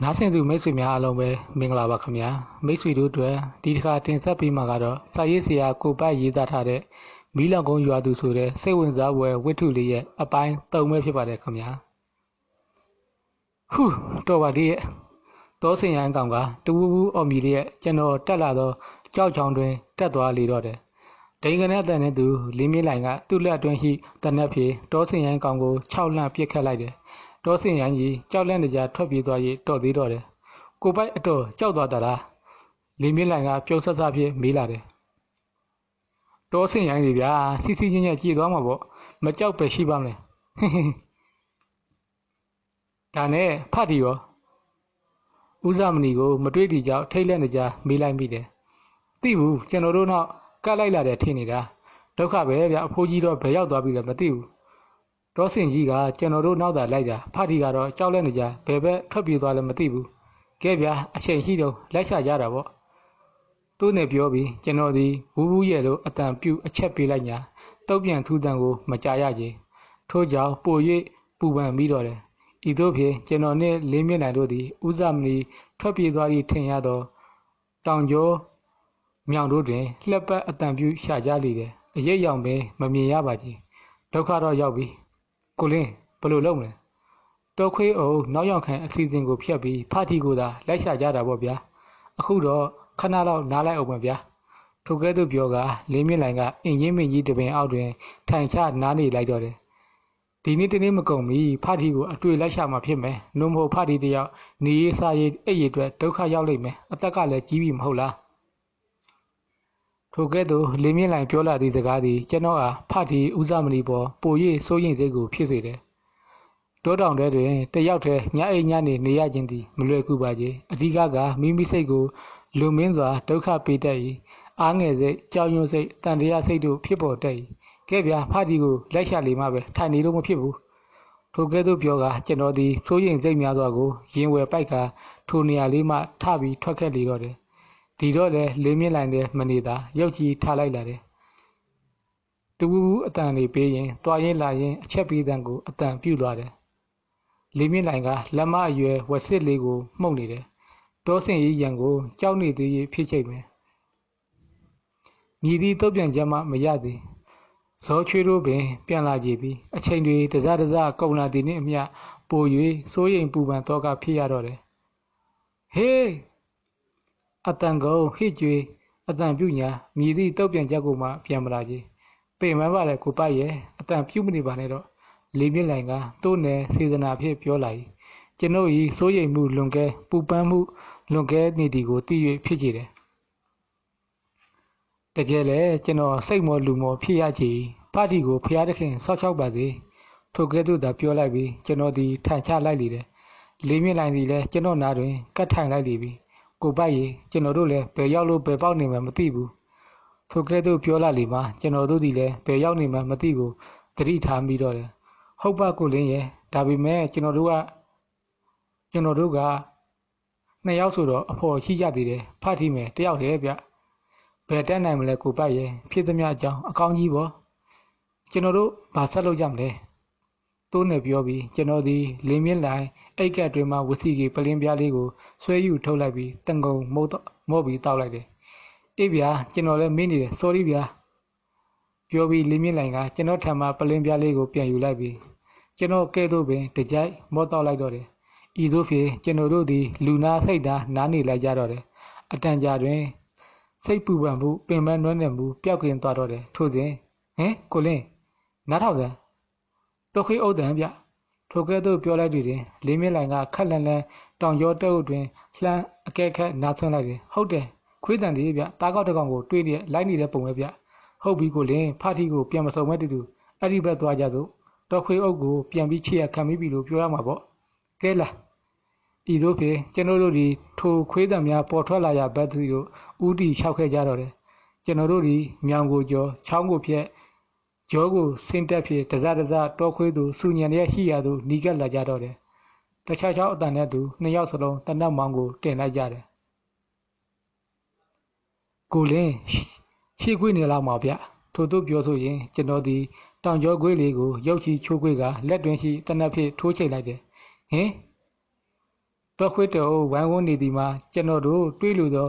နားဆင်သူမိတ်ဆွေများအားလုံးပဲမင်္ဂလာပါခင်ဗျာမိတ်ဆွေတို့အတွက်ဒီတစ်ခါတင်ဆက်ပေးမှာကတော့စာရေးဆရာကိုပိုက်ရေးသားထားတဲ့မီးလောင်ကုန်းရွာသူဆိုတဲ့စိတ်ဝင်စားဖွယ်ဝတ္ထုလေးရဲ့အပိုင်း၃ပဲဖြစ်ပါတယ်ခင်ဗျာဟူးတော်ပါသေးရဲ့တောစင်ရန်ကောင်ကတဝူဝူအော်မီရဲ့ကျွန်တော်တက်လာတော့ကြောက်ချောင်းတွင်တက်သွားလေတော့တယ်ဒိန်ကနေအတန်နဲ့သူလင်းမြင့်လိုင်ကသူ့လက်အတွင်းရှိတနက်ဖြေတောစင်ရန်ကောင်ကို6လန့်ပစ်ခတ်လိုက်တယ်တောစင်ရန်ကြီးကြောက်လန့်တကြားထွက်ပြေးသွားရေးတော်သေးတော့တယ်ကိုပိုက်အတော်ကြောက်သွားတာလားလင်းမြင့်လိုင်ကပြုံးဆက်ဆက်ဖြစ်မေးလာတယ်တောစင်ရန်ကြီးဗျာစီစီညံ့ညံ့ကြည်သွားမှာပေါ့မကြောက်ပဲရှိပါမလဲဒါနဲ့ဖတ်တီရောဦးဇမဏီကိုမတွေးတီကြောက်ထိတ်လန့်တကြားမေးလိုက်မိတယ်သိဘူးကျွန်တော်တို့တော့ကတ်လိုက်လာတယ်ထင်နေတာဒုက္ခပဲဗျအဖိုးကြီးတော့ဘယ်ရောက်သွားပြီလဲမသိဘူးတောစင်ကြီးကကျွန်တော်တို့နောက်သာလိုက်တာဖတ်တီကတော့ကြောက်လန့်နေကြဘယ်ဘက်ထွက်ပြေးသွားလဲမသိဘူးကဲဗျာအချိန်ရှိတော့လိုက်ချကြတာပေါ့တိုးနေပြောပြီးကျွန်တော်ဒီဝူးဝူးရဲ့လို့အတန်ပြူအချက်ပေးလိုက်ညာတုတ်ပြန်ထူးတန်ကိုမကြရကြီးထို့ကြောင့်ပို၍ပူပန်ပြီးတော့တယ်ဤသို့ဖြင့်ကျွန်တော်နှင့်လေးမြင့်နိုင်တို့သည်ဦးဇမဏီထွက်ပြေးသွား၏ထင်ရသောတောင်ကျော်မြောင်တို့တွင်လှက်ပတ်အတန်ပြူရှာကြလေတယ်အရိပ်ရောင်ပင်မမြင်ရပါကြီးဒုက္ခတော့ရောက်ပြီကိုလင်းဘယ်လိုလုပ်မလဲတောခွေးအုပ်နောက်ရောက်ခံအစီအစဉ်ကိုဖျက်ပြီးဖာတီကိုသာလိုက်ရှာကြတာပေါ့ဗျာအခုတော့ခဏလောက်နားလိုက်အောင်ပါဗျာထိုကဲ့သို့ပြောကလေးမြင့်လိုင်ကအင်ကြီးမင်းကြီးတပင်အောက်တွင်ထိုင်ချနားနေလိုက်တော့တယ်ဒီနေ့တနေ့မကုန်မီဖာတီကိုအတွေ့လိုက်ရှာမှဖြစ်မယ်နှုံမဟုတ်ဖာတီတယောက်နေရေးစားရေးအဲ့ရအတွက်ဒုက္ခရောက်လိမ့်မယ်အသက်ကလည်းကြီးပြီမဟုတ်လားထိုကဲ့သို့လေးမြင့်လိုင်ပြောလာသည့်စကားသည်ကျွန်တော်အားဖတ်တီဦးဇမဏီပေါ်ပို၍စိုးရိမ်စိတ်ကိုဖြစ်စေတယ်တောတောင်ထဲတွင်တယောက်တည်းညအိမ်ညနေနေရခြင်းသည်မလွယ်ကူပါကြီးအဓိကမိမိစိတ်ကိုလူမင်းစွာဒုက္ခပေးတတ်၏အားငယ်စိတ်ကြောက်ရွံ့စိတ်တန်တရားစိတ်တို့ဖြစ်ပေါ်တတ်၏ကဲဗျာဖတ်တီကိုလိုက်ရှာလေမှပဲထိုင်နေလို့မဖြစ်ဘူးထိုကဲ့သို့ပြောကကျွန်တော်သည်စိုးရိမ်စိတ်များစွာကိုရင်ဝယ်ပိုက်ကထိုနေရာလေးမှထပြီးထွက်ခဲ့လေတော့တယ်ဒီတော့လေလေးမြင့်လိုက်တဲ့မနေတာရုပ်ကြီးထားလိုက်လာတယ်တူဘူးအတန်လေးပေးရင်တွားရင်လာရင်အချက်ပေးတန်းကိုအတန်ပြုတ်သွားတယ်လေးမြင့်လိုက်ကလက်မအရွယ်ဝက်စစ်လေးကိုမှုတ်နေတယ်တောစင်ကြီးရန်ကိုကြောက်နေသေး၍ဖြစ်ချိတ်မယ်မြည်သည့်တုတ်ပြန်ချက်မှမရသည်ဇောချွေးတို့ပင်ပြန်လာကြပြီအချိန်တွေတစတစကုန်လာသည်နှင့်အမျှပို၍စိုးရိမ်ပူပန်တော့ကဖြစ်ရတော့တယ်ဟေးအတန်ကုန်ဟိကျွေအတန်ပြုညာမြည်သည့်တုတ်ပြန်ချက်ကိုမှပြန်မလာကြီးပေမန်းပါလေကိုပိုက်ရဲ့အတန်ပြုမနေပါနဲ့တော့လေးမြင့်လိုင်ကသူ့နယ်စေတနာဖြစ်ပြောလာ၏ကျွန်ုပ်ဤစိုးရိမ်မှုလွန်ကဲပူပန်မှုလွန်ကဲနေသည်ကိုသိ၍ဖြစ်ကြတယ်တကယ်လေကျွန်တော်စိတ်မောလူမောဖြစ်ရချေပါတီကိုဖျားသခင်ဆောက်ချောက်ပါစေထိုကဲ့သို့သာပြောလိုက်ပြီးကျွန်တော်သည်ထိုင်ချလိုက်လေတယ်လေးမြင့်လိုင်သည်လည်းကျွန်တော်နားတွင်ကတ်ထိုင်လိုက်လေပြီကိုပိုက်ရေကျွန်တော်တို့လည်းဘယ်ရောက်လို့ဘယ်ပေါက်နေမှမသိဘူးထိုကဲ့သို့ပြောလာလေမှကျွန်တော်တို့သည်လည်းဘယ်ရောက်နေမှမသိဘူးသတိထားမိတော့တယ်ဟုတ်ပါကိုလင်းရဲ့ဒါပေမဲ့ကျွန်တော်တို့ကနှစ်ယောက်ဆိုတော့အဖော်ရှိကြသေးတယ်ဖတ်ထိမယ်တယောက်တည်းဗျဘယ်တက်နိုင်မလဲကိုပိုက်ရဲ့ဖြစ်သမျှအကြောင်းအကောင်းကြီးပေါ့ကျွန်တော်တို့ဘာဆက်လုပ်ကြမလဲတိုးနေပြောပြီးကျွန်တော်ဒီလင်းမြင့်လိုက်အိတ်ကက်တွင်မှဝစီကြီးပလင်းပြားလေးကိုဆွဲယူထုတ်လိုက်ပြီးတန်ကုန်မော့ပြီးတောက်လိုက်တယ်အေးဗျာကျွန်တော်လည်းမင်းနေတယ် sorry ဗျာပြောပြီးလင်းမြင့်လိုင်ကကျွန်တော်ထံမှပလင်းပြားလေးကိုပြန်ယူလိုက်ပြီးကျွန်တော်ကဲသို့ပင်တကြိုက်မော့တောက်လိုက်တော့တယ်ဤသို့ဖြင့်ကျွန်တော်တို့သည်လူနာစိတ်သားနားနေလိုက်ကြတော့တယ်အတန်ကြာတွင်စိတ်ပူပန်မှုပင်ပန်းနွမ်းနယ်မှုပျောက်ကင်းသွားတော့တယ်ထို့စဉ်ဟင်ကိုလင်းနားထောင်စမ်းတော်ခွေးအုပ်တန်ဗျထိုကဲ့သို့ပြောလိုက်သည်တွင်လေးမြင့်လိုင်ကခက်လန့်လန့်တောင်ကျောတုပ်တွင်လှမ်းအကဲခက်နားဆွလိုက်တယ်ဟုတ်တယ်ခွေးတန်သည်ဗျတားကောက်တကောင်ကိုတွေးနေလိုက်နေတဲ့ပုံပဲဗျဟုတ်ပြီကိုလင်းဖာတီကိုပြန်မစုံမဲ့တူအဲ့ဒီဘက်သွားကြစို့တော်ခွေးအုပ်ကိုပြန်ပြီးချေရခံပြီးပြီလို့ပြောရမှာပေါ့ကဲလားဤသို့ဖြင့်ကျွန်တော်တို့ဒီထိုခွေးတံများပေါ်ထွက်လာရဘက်သူတို့ဥတီလျှောက်ခဲ့ကြတော့တယ်ကျွန်တော်တို့ဒီမြောင်ကိုကျော်ချောင်းကိုဖြက်ကျောကိုဆင်းတက်ဖြစ်တစတောခွေးသူစူညံရဲ့ရှိရာသို့နီးကပ်လာကြတော့တယ်တခြားအတန်နဲ့တူနှစ်ယောက်စလုံးတနတ်မောင်းကိုတင်လိုက်ကြတယ်ကိုလင်းရှေ့ခွေးနေလောက်မှာဗျထို့သို့ပြောဆိုရင်ကျွန်တော်ဒီတောင်ကျောခွေးလေးကိုရုပ်ချီချိုးခွေးကလက်တွင်ရှိတနတ်ဖြစ်ထိုးချိတ်လိုက်တယ်ဟင် တော်ခွေးတော်ဝမ်းဝန်းနေသည်မှာကျွန်တော်တို့တွေးလို့သော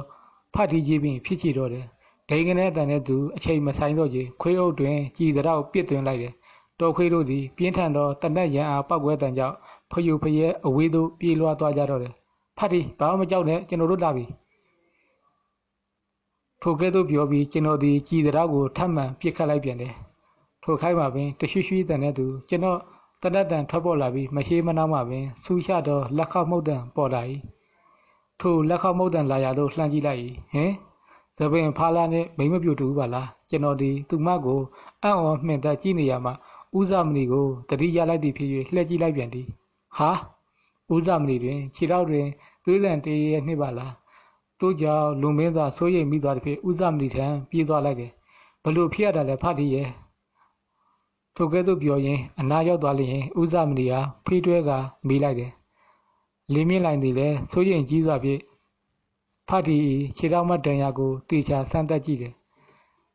ဖတ်တီးကြီးပင်ဖြစ်ချတော့တယ်ဒိန်ကနေတန်တဲ့သူအချိန်မဆိုင်တော့ကြီးခွေးအုပ်တွင်ကြည်သောပြစ်သွင်းလိုက်တယ်တော်ခွေးတို့သည်ပြင်းထန်သောတနက်ရန်အားပောက်ကွဲတန်ကြောင့်ဖျူဖျဲအဝေးသို့ပြေးလွှားသွားကြတော့တယ်ဖတ်တီးဘာမှမကြောက်နဲ့ကျွန်တော်တို့လာပြီထိုကဲ့သို့ပြောပြီးကျွန်တော်သည်ကြည်သောကိုထပ်မံပြစ်ခတ်လိုက်ပြန်တယ်ထိုခိုက်မှာပင်တရွှွှွတန်တဲ့သူကျွန်တော်တနက်တန်ထွက်ပေါ်လာပြီးမရှိမနှောင်းမှာပင်ဆူရှသောလက်ခောက်မှုတ်တန်ပေါ်လာ၏ထိုလက်ခောက်မှုတ်တန်လာရသို့လှမ်းကြည့်လိုက်၏ဟင်သပင်ဖားလာနှင့်မိမပြူတူပါလားကျွန်တော်ဒီသူမကိုအံ့ဩမှင်သက်ကြည့်နေရမှာဦးဇမဏီကိုတတိရလိုက်သည်ဖြစ်၍လှည့်ကြည့်လိုက်ပြန်သည်ဟာဦးဇမဏီတွင်ခြေထောက်တွင်သွေးလန့်တည်းရဲ့နှိပ်ပါလားသူကြောင့်လူမင်းသာစိုးရိမ်မိသွားသည်ဖြင့်ဦးဇမဏီထံပြေးသွားလိုက်တယ်ဘလို့ဖြစ်ရတာလဲဖတ်သည်ရဲ့ထိုကဲ့သို့ပြောရင်အနာရောက်သွားလျင်ဦးဇမဏီဟာဖေးတွဲကမေးလိုက်တယ်လေးမြင့်လိုက်သည်လဲစိုးရိမ်ကြီးစွာဖြင့်ဖတ်တီခြေထောက်မှတန်ရာကိုတေချာဆန်းသက်ကြည့်တယ်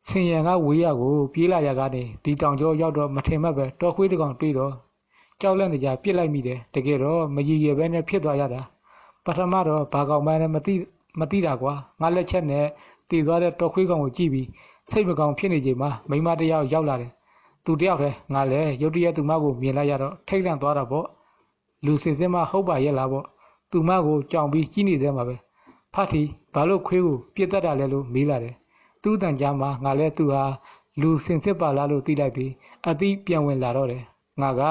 ဆင်ရံကဝေးရကိုပြေးလာရကားနေဒီတောင်ကျောရောက်တော့မထင်မှတ်ပဲတော်ခွေးတကောင်တွေ့တော့ကြောက်လန့်နေကြပြစ်လိုက်မိတယ်တကယ်တော့မရည်ရပဲနဲ့ဖြစ်သွားရတာပထမတော့ဘာကောင်မှလည်းမသိတာကွာငါလက်ချက်နဲ့တည်သွားတဲ့တော်ခွေးကောင်ကိုကြည့်ပြီးစိတ်မကောင်းဖြစ်နေချိန်မှာမိမတယောက်ရောက်လာတယ်သူတယောက်တည်းငါလည်းရုတ်တရက်သူမကိုမြင်လိုက်ရတော့ထိတ်လန့်သွားတာပေါ့လူစင်စင်မဟုတ်ပါရဲ့လားပေါ့သူမကိုကြောင်ပြီးကြီးနေသေးမှာပဲဖတ်တီဘာလို့ခွေးကိုပြစ်တတ်တာလဲလို့မေးလာတယ်သူ့တန်ကြားမှာငါလည်းသူဟာလူစင်စစ်ပါလားလို့သိလိုက်ပြီးအတိပြန်ဝင်လာတော့တယ်ငါက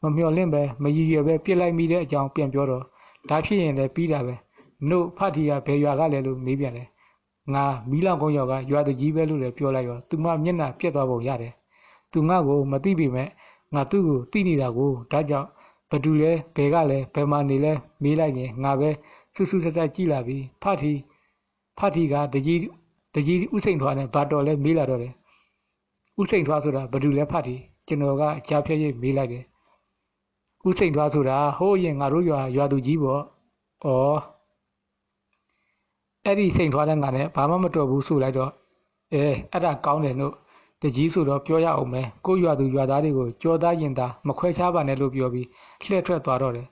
မမျှော်လင့်ပဲမရည်ရွယ်ပဲပြစ်လိုက်မိတဲ့အကြောင်းပြန်ပြောတော့ဒါဖြစ်ရင်လည်းပြီးတာပဲနို့ဖတ်တီကဘယ်ရွာကလဲလို့မေးပြန်တယ်ငါမီးလောင်ကုန်းရွာကရွာသူကြီးပဲလို့လည်းပြောလိုက်ရောသူမမျက်နှာပြက်သွားပုံရတယ်သူငါ့ကိုမသိပေမဲ့ငါသူ့ကိုသိနေတာကိုဒါကြောင့်ဘသူလဲဘယ်ကလဲဘယ်မှာနေလဲမေးလိုက်ရင်ငါပဲစူးစူးတက်တက်ကြည့်လာပြီးဖတ်တီကတကြီးဥစိန်ထွားနဲ့ဘာတော်လဲမေးလာတော့တယ်ဥစိန်ထွားဆိုတာဘသူလဲဖတ်တီကျွန်တော်ကကြားဖြတ်ရိပ်မေးလိုက်တယ်ဥစိန်ထွားဆိုတာဟိုးရင်ငါတို့ရွာသူကြီးပေါ့ဩအဲ့ဒီစိန်ထွားတဲ့ငါနဲ့ဘာမှမတော်ဘူးဆိုလိုက်တော့အဲ့ဒါကောင်းတယ်လို့တကြီးဆိုတော့ပြောရအောင်မယ်ကိုရွာသူရွာသားတွေကိုကြောသားရင်သားမခွဲခြားပါနဲ့လို့ပြောပြီးလှည့်ထွက်သွားတော့တယ်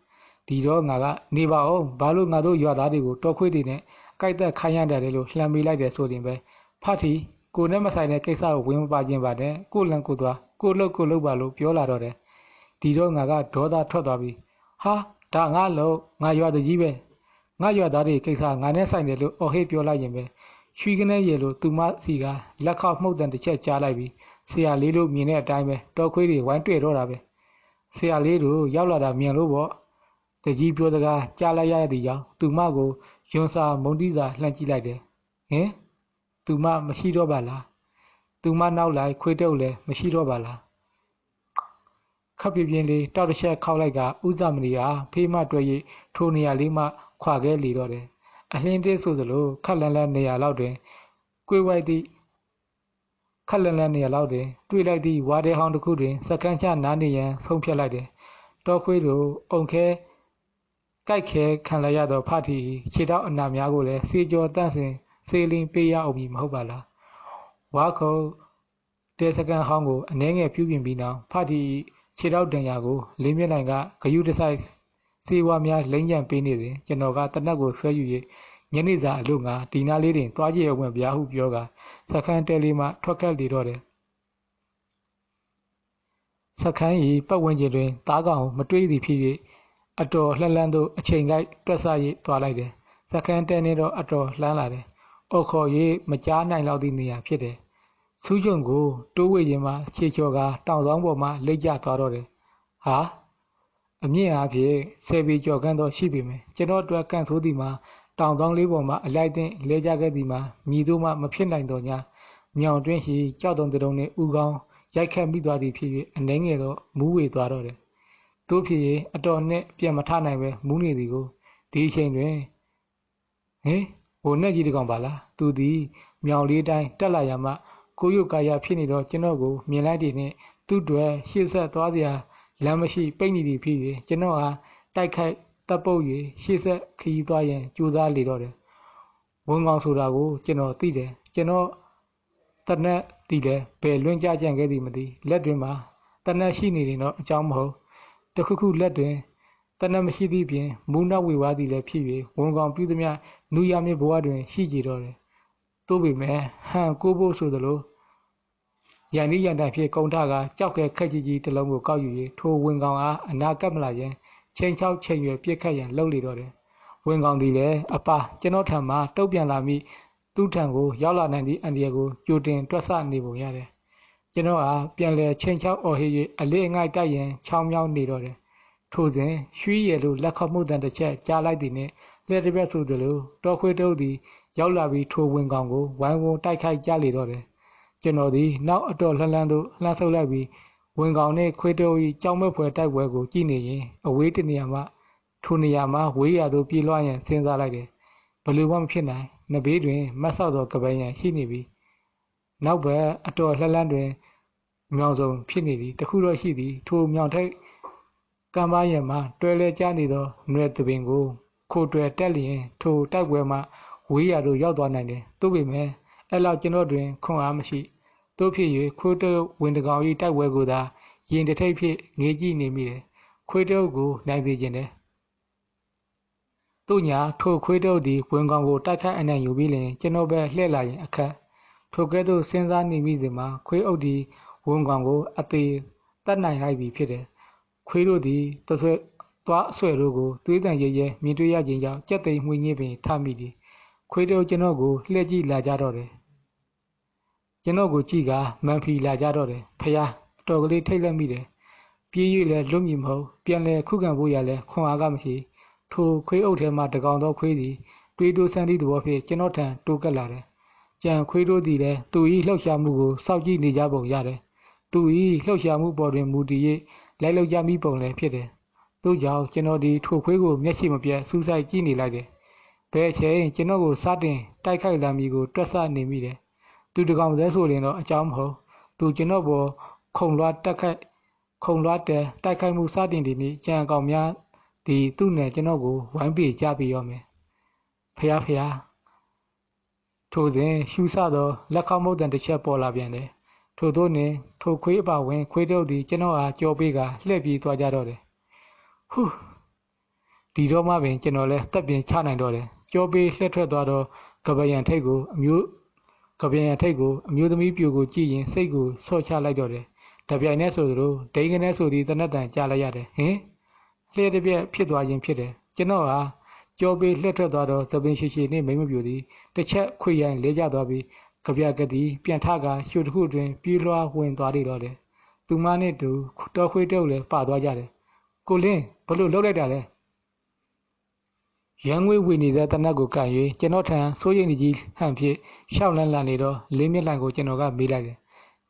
ဒီတော့ငါကနေပါအောင်ဘာလို့ငါတို့ရွာသားတွေကိုတော်ခွေးတွေနဲ့ကြိုက်သက်ခိုင်းရတယ်လို့လှမ်းမေးလိုက်တယ်ဆိုရင်ပဲဖတ်တီကိုနဲ့မဆိုင်တဲ့ကိစ္စကိုဝင်မပါခြင်းပါနဲ့ကိုလန်ကိုသွားကိုလှုပ်ပါလို့ပြောလာတော့တယ်ဒီတော့ငါကဒေါသထွက်သွားပြီးဟာဒါငါလို့ငါရွာသူကြီးပဲငါရွာသားတွေကိစ္စငါနဲ့ဆိုင်တယ်လို့အော်ဟစ်ပြောလိုက်ရင်ပဲရွှီကနေရလို့သူမစီကလက်ခောက်မှုတ်တန်တစ်ချက်ကြားလိုက်ပြီးဆရာလေးတို့မြင်တဲ့အတိုင်းပဲတော်ခွေးတွေဝိုင်းတွေ့တော့တာပဲဆရာလေးတို့ရောက်လာတာမြင်လို့ပေါ့တကြီးပြောတကားကြားလိုက်ရသည်ကြောင့်သူမကိုယွန်စာမုန်တိစာလှမ်းကြည့်လိုက်တယ်ဟင်သူမမရှိတော့ပါလားသူမနောက်လိုက်ခွေးတုပ်လည်းမရှိတော့ပါလားခပ်ပြင်းပြင်းလေးတောက်တစ်ချက်ခောက်လိုက်ကဥဇမဏီဟာဖေးမတွဲ၍ထိုနေရာလေးမှခွာခဲ့လေတော့တယ်အလင်းသေးဆိုသလိုခက်လန်းလန်းနေရာလောက်တွင်ကိုယ်ဝိုက်သည့်ခက်လန်းလန်းနေရာလောက်တွင်တွေ့လိုက်သည့်ဝါးတဲဟောင်းတစ်ခုတွင်စကန်းချနားနေရန်ဆုံးဖြတ်လိုက်တယ်တောခွေးတို့အုံခဲကြိုက်ခဲခံလိုက်ရသောဖတ်တီခြေထောက်အနာများကိုလည်းစေကြောတန့်စင်စေလင်းပေးရအောင်မဟုတ်ပါလားဝါခုံတဲစကန်ဟောင်းကိုအနှဲငယ်ပြုပြင်ပြီးနောက်ဖတ်တီခြေထောက်တန်ရာကိုလေးမြင့်နိုင်ကဂယုတစိုက်စေဝါများလိမ့်ကြံပေးနေစဉ်ကျွန်တော်ကတနက်ကိုဆွဲယူ၍ညနေစာအလို့ငါဒီနာလေးတွင်တွားကြည့်အောင်ဗျာဟုပြောကစခန်းတဲလေးမှထွက်ခတ်လေတော့တယ်စခန်း၏ပတ်ဝန်းကျင်တွင်သားကောင်မတွေးသည်ဖြစ်၍အတော်လှလှမ်းသို့အချိန်ကိုက်တွက်ဆ၍သွားလိုက်တယ်စခန်းတဲနေတော့အတော်လှမ်းလာတယ်အော်ခေါ်၍မကြားနိုင်လောက်သည့်နေရာဖြစ်တယ်စူးချုံကိုတိုးဝေရင်မှခြေချော်ကတောင်ဆောင်ပေါ်မှလိမ့်ကျသွားတော့တယ်ဟာအမြင့်အားဖြင့်10ပေကျော်ခန့်သောရှိပေမယ်ကျွန်တော်အတွက်ကန့်ဆိုးသည်မှာတောင်ဆောင်လေးပေါ်မှအလိုက်တင်လဲကြခဲ့သည်မှာမြည်သို့မှမဖြစ်နိုင်တော့냐မြောင်တွင်းရှိကြောက်တုံတုံနှင့်ဥကောင်းရိုက်ခတ်မိသွားသည်ဖြစ်၍အနှဲငယ်တော့မူးဝေသွားတော့တယ်သို့ဖြစ်၍အတော်နှင့်ပြန်မထနိုင်ပဲမူးနေသည်ကိုဒီအချိန်တွင်ဟိုနဲ့ကြီးတကောင်ပါလားသူသည်မြောင်လေးတိုင်းတက်လာရမှကိုရုပ်ကာယဖြစ်နေတော့ကျွန်တော်ကိုမြင်လိုက်သည်နှင့်သူ့အတွက်ရှေ့ဆက်သွားစရာလမ်းမရှိပိတ်နေသည်ဖြစ်၍ကျွန်တော်ဟာတိုက်ခိုက်တပ်ပုတ်၍ရှေ့ဆက်ခရီးသွားရန်ကြိုးစားလေတော့တယ်ဝန်ကောင်ဆိုတာကိုကျွန်တော်သိတယ်ကျွန်တော်တနက်တီလည်းဘယ်လွင့်ကြကြံခဲ့သည်မသိလက်တွင်မှာတနက်ရှိနေရင်တော့အကြောင်းမဟုတ်တခုခုလက်တွင် တနက်မရှိသည့်ပြင်မူးနောက်ဝေဝါးသည်လည်းဖြစ်၍ဝန်ကောင်ပြုသည်များနူရမည်ဘဝတွင်ရှိကြတော့တယ်သို့ပေမဲ့ဟန်ကိုဖို့ဆိုသလိုရန်ဤရန်တိုင်ဖြင့်ကုံထကကြောက်ကဲခက်ကြီးကြီးတစ်လုံးကိုကောက်ယူ၍ထိုဝန်ကောင်အားအနာကပ်မလာရန်ချိန်ချောက်ချိန်ရွယ်ပြစ်ခတ်ရန်လှုပ်လေတော့တယ်ဝန်ကောင်သည်လည်းအပါကျွန်တော်ထံမှတုတ်ပြန်လာမိသူ့ထံကိုရောက်လာနိုင်သည့်အန်ဒီယကိုကြိုတင်တွက်ဆနေပုံရတယ်ကျွန်တော်အားပြန်လဲချိန်ချောက်အော်ဟစ်၍အလေးအငိုက်တိုက်ရန်ချောင်းမြောင်းနေတော့တယ်ထိုစဉ်ရွှီရည်လိုလက်ခေါမှုတန်တစ်ချက်ကြားလိုက်သည်နှင့်လက်တစ်ပြက်ဆိုသလိုတော်ခွေတုပ်သည်ရောက်လာပြီးထိုဝန်ကောင်ကိုဝိုင်းဝန်းတိုက်ခိုက်ကြလေတော့တယ်ကျွန်တော်သည်နောက်အတော်လှမ်းသို့လှမ်းဆုပ်လိုက်ပြီးဝန်ကောင်နှင့်ခွေတုပ်၏ကြောက်မဲ့ဖွယ်တိုက်ပွဲကိုကြည့်နေရင်အဝေးတနေရာမှထိုနေရာမှာဝေးရာသို့ပြေးလွှားရန်စဉ်းစားလိုက်တယ်ဘလို့မှမဖြစ်နိုင်နဘေးတွင်မတ်ဆောက်သောကပန်းရန်ရှိနေပြီနောက်ဘက်အတော်လှမ်းတွင်မြောင်စုံဖြစ်နေသည်တခုတော့ရှိသည်ထိုမြောင်ထိပ်ကံပါရံမှာတွဲလဲကျနေသောနွယ်သပင်ကိုခိုတွယ်တက်လျင်ထိုတိုက်ပွဲမှာဝေးရာသို့ရောက်သွားနိုင်တယ်သို့ပေမဲ့အဲ့လောက်ကျွန်တော်တွင်ခွန်အားမရှိသို့ဖြစ်၍ခွေးတုပ်ဝင်တကောင်၏တိုက်ပွဲကိုသာရင်တစ်ထိပ်ဖြင့်ငေးကြည့်နေမိတယ်ခွေးတုပ်ကိုနိုင်စေခြင်းတယ်သူညာထိုခွေးတုပ်သည်ဝင်ကောင်ကိုတိုက်ခိုက်အနိုင်ယူပြီးလျှင်ကျွန်တော်ပဲလှည့်လာရင်အခက်ထိုကဲ့သို့စဉ်းစားနေမိစဉ်မှာခွေးအုပ်သည်ဝန်ကောင်ကိုအသေးတတ်နိုင်လိုက်ပြီဖြစ်တယ်ခွေးတို့သည်တဆွဲသွားအဆွဲတို့ကိုသွေးတန်ရဲရဲမြင်တွေ့ရခြင်းကြောင့်ကြက်သိမ်းမှွေညင်းပင်ထမိသည်ခွေးတို့ကျွန်တော်ကိုလှည့်ကြည့်လာကြတော့တယ်ကျွန်တော်ကိုကြည့်ကမန်ဖီလာကြတော့တယ်ဖျားတော်ကလေးထိတ်လက်မိတယ်ပြေး၍လည်းလွတ်မြည်မဟုတ်ပြန်လဲခုခံဖို့ရလဲခွန်အားကမရှိထိုခွေးအုပ်ထဲမှတကောင်သောခွေးသည်တွေးတိုးဆန်းသည့်သဘောဖြင့်ကျွန်တော်ထံတိုးကပ်လာတယ်ကြံခွေးတို့သည်လည်းသူ၏လှုပ်ရှားမှုကိုစောင့်ကြည့်နေကြပုံရတယ်သူ၏လှုပ်ရှားမှုပေါ်တွင်မူတည်၍လိုက်လောက်ကြမိပုံလည်းဖြစ်တယ်သို့ကြောင့်ကျွန်တော်ဒီထိုခွေးကိုမျက်ရှိမပြတ်စူးစိုက်ကြည့်နေလိုက်တယ်ဘယ်အချိန်ကျွန်တော်ကိုစတင်တိုက်ခိုက်လာမည်ကိုတွက်ဆနေမိတယ်သူတကောင်တည်းဆိုရင်တော့အကြောင်းမဟုတ်သူကျွန်တော်ပေါ်ခုံလွှားတိုက်ခိုက်မှုစတင်သည်နှင့်ကြံအကောင်များဒီသူ့နဲ့ကျွန်တော်ကိုဝိုင်းပေကြပြီးရောမယ်ဖျားထိုစဉ်ရှူဆသောလက်ခေါမုတ်တန်တစ်ချက်ပေါ်လာပြန်တယ်ထို့သောနှင့်ထိုခွေးအပါဝင်ခွေးတို့သည်ကျွန်တော်အားကြောပေးကလှည့်ပြေးသွားကြတော့တယ်ဟူးဒီတော့မှပင်ကျွန်တော်လည်းတက်ပြင်ချနိုင်တော့တယ်ကြောပေးလှည့်ထွက်သွားသောကပယံထိတ်ကိုအမျိုးသမီးပြူကိုကြည့်ရင်စိတ်ကိုဆော့ချလိုက်တော့တယ်တပြိုင်နက်ဆိုသလိုဒိန်းကနေဆိုသည်တနက်တန်ကြားလိုက်ရတယ်ဟင်လှည့်တစ်ပြက်ဖြစ်သွားခြင်းဖြစ်တယ်ကျွန်တော်ဟာကြောပေးလှည့်ထွက်သွားသောသပင်ရှိနှင့်မိမပြူသည်တစ်ချက်ခွေရိုင်းလဲကျသွားပြီးကပြကတိပြန်ထကရွှေတစ်ခုတွင်ပြေးလွှားဝင်သွားတော့တယ်သူမနဲ့တူတော်ခွေတုပ်လည်းပါသွားကြတယ်ကိုလင်းဘလို့လှုပ်လိုက်တာလဲရန်ငွေဝေနေတဲ့တနက်ကိုကန်၍ကျွန်တော်ထံစိုးရိမ်ကြီးဟန်ဖြင့်ရှောက်လန်းလာနေတော့လင်းမြက်လိုင်ကိုကျွန်တော်ကမေးလိုက်တယ်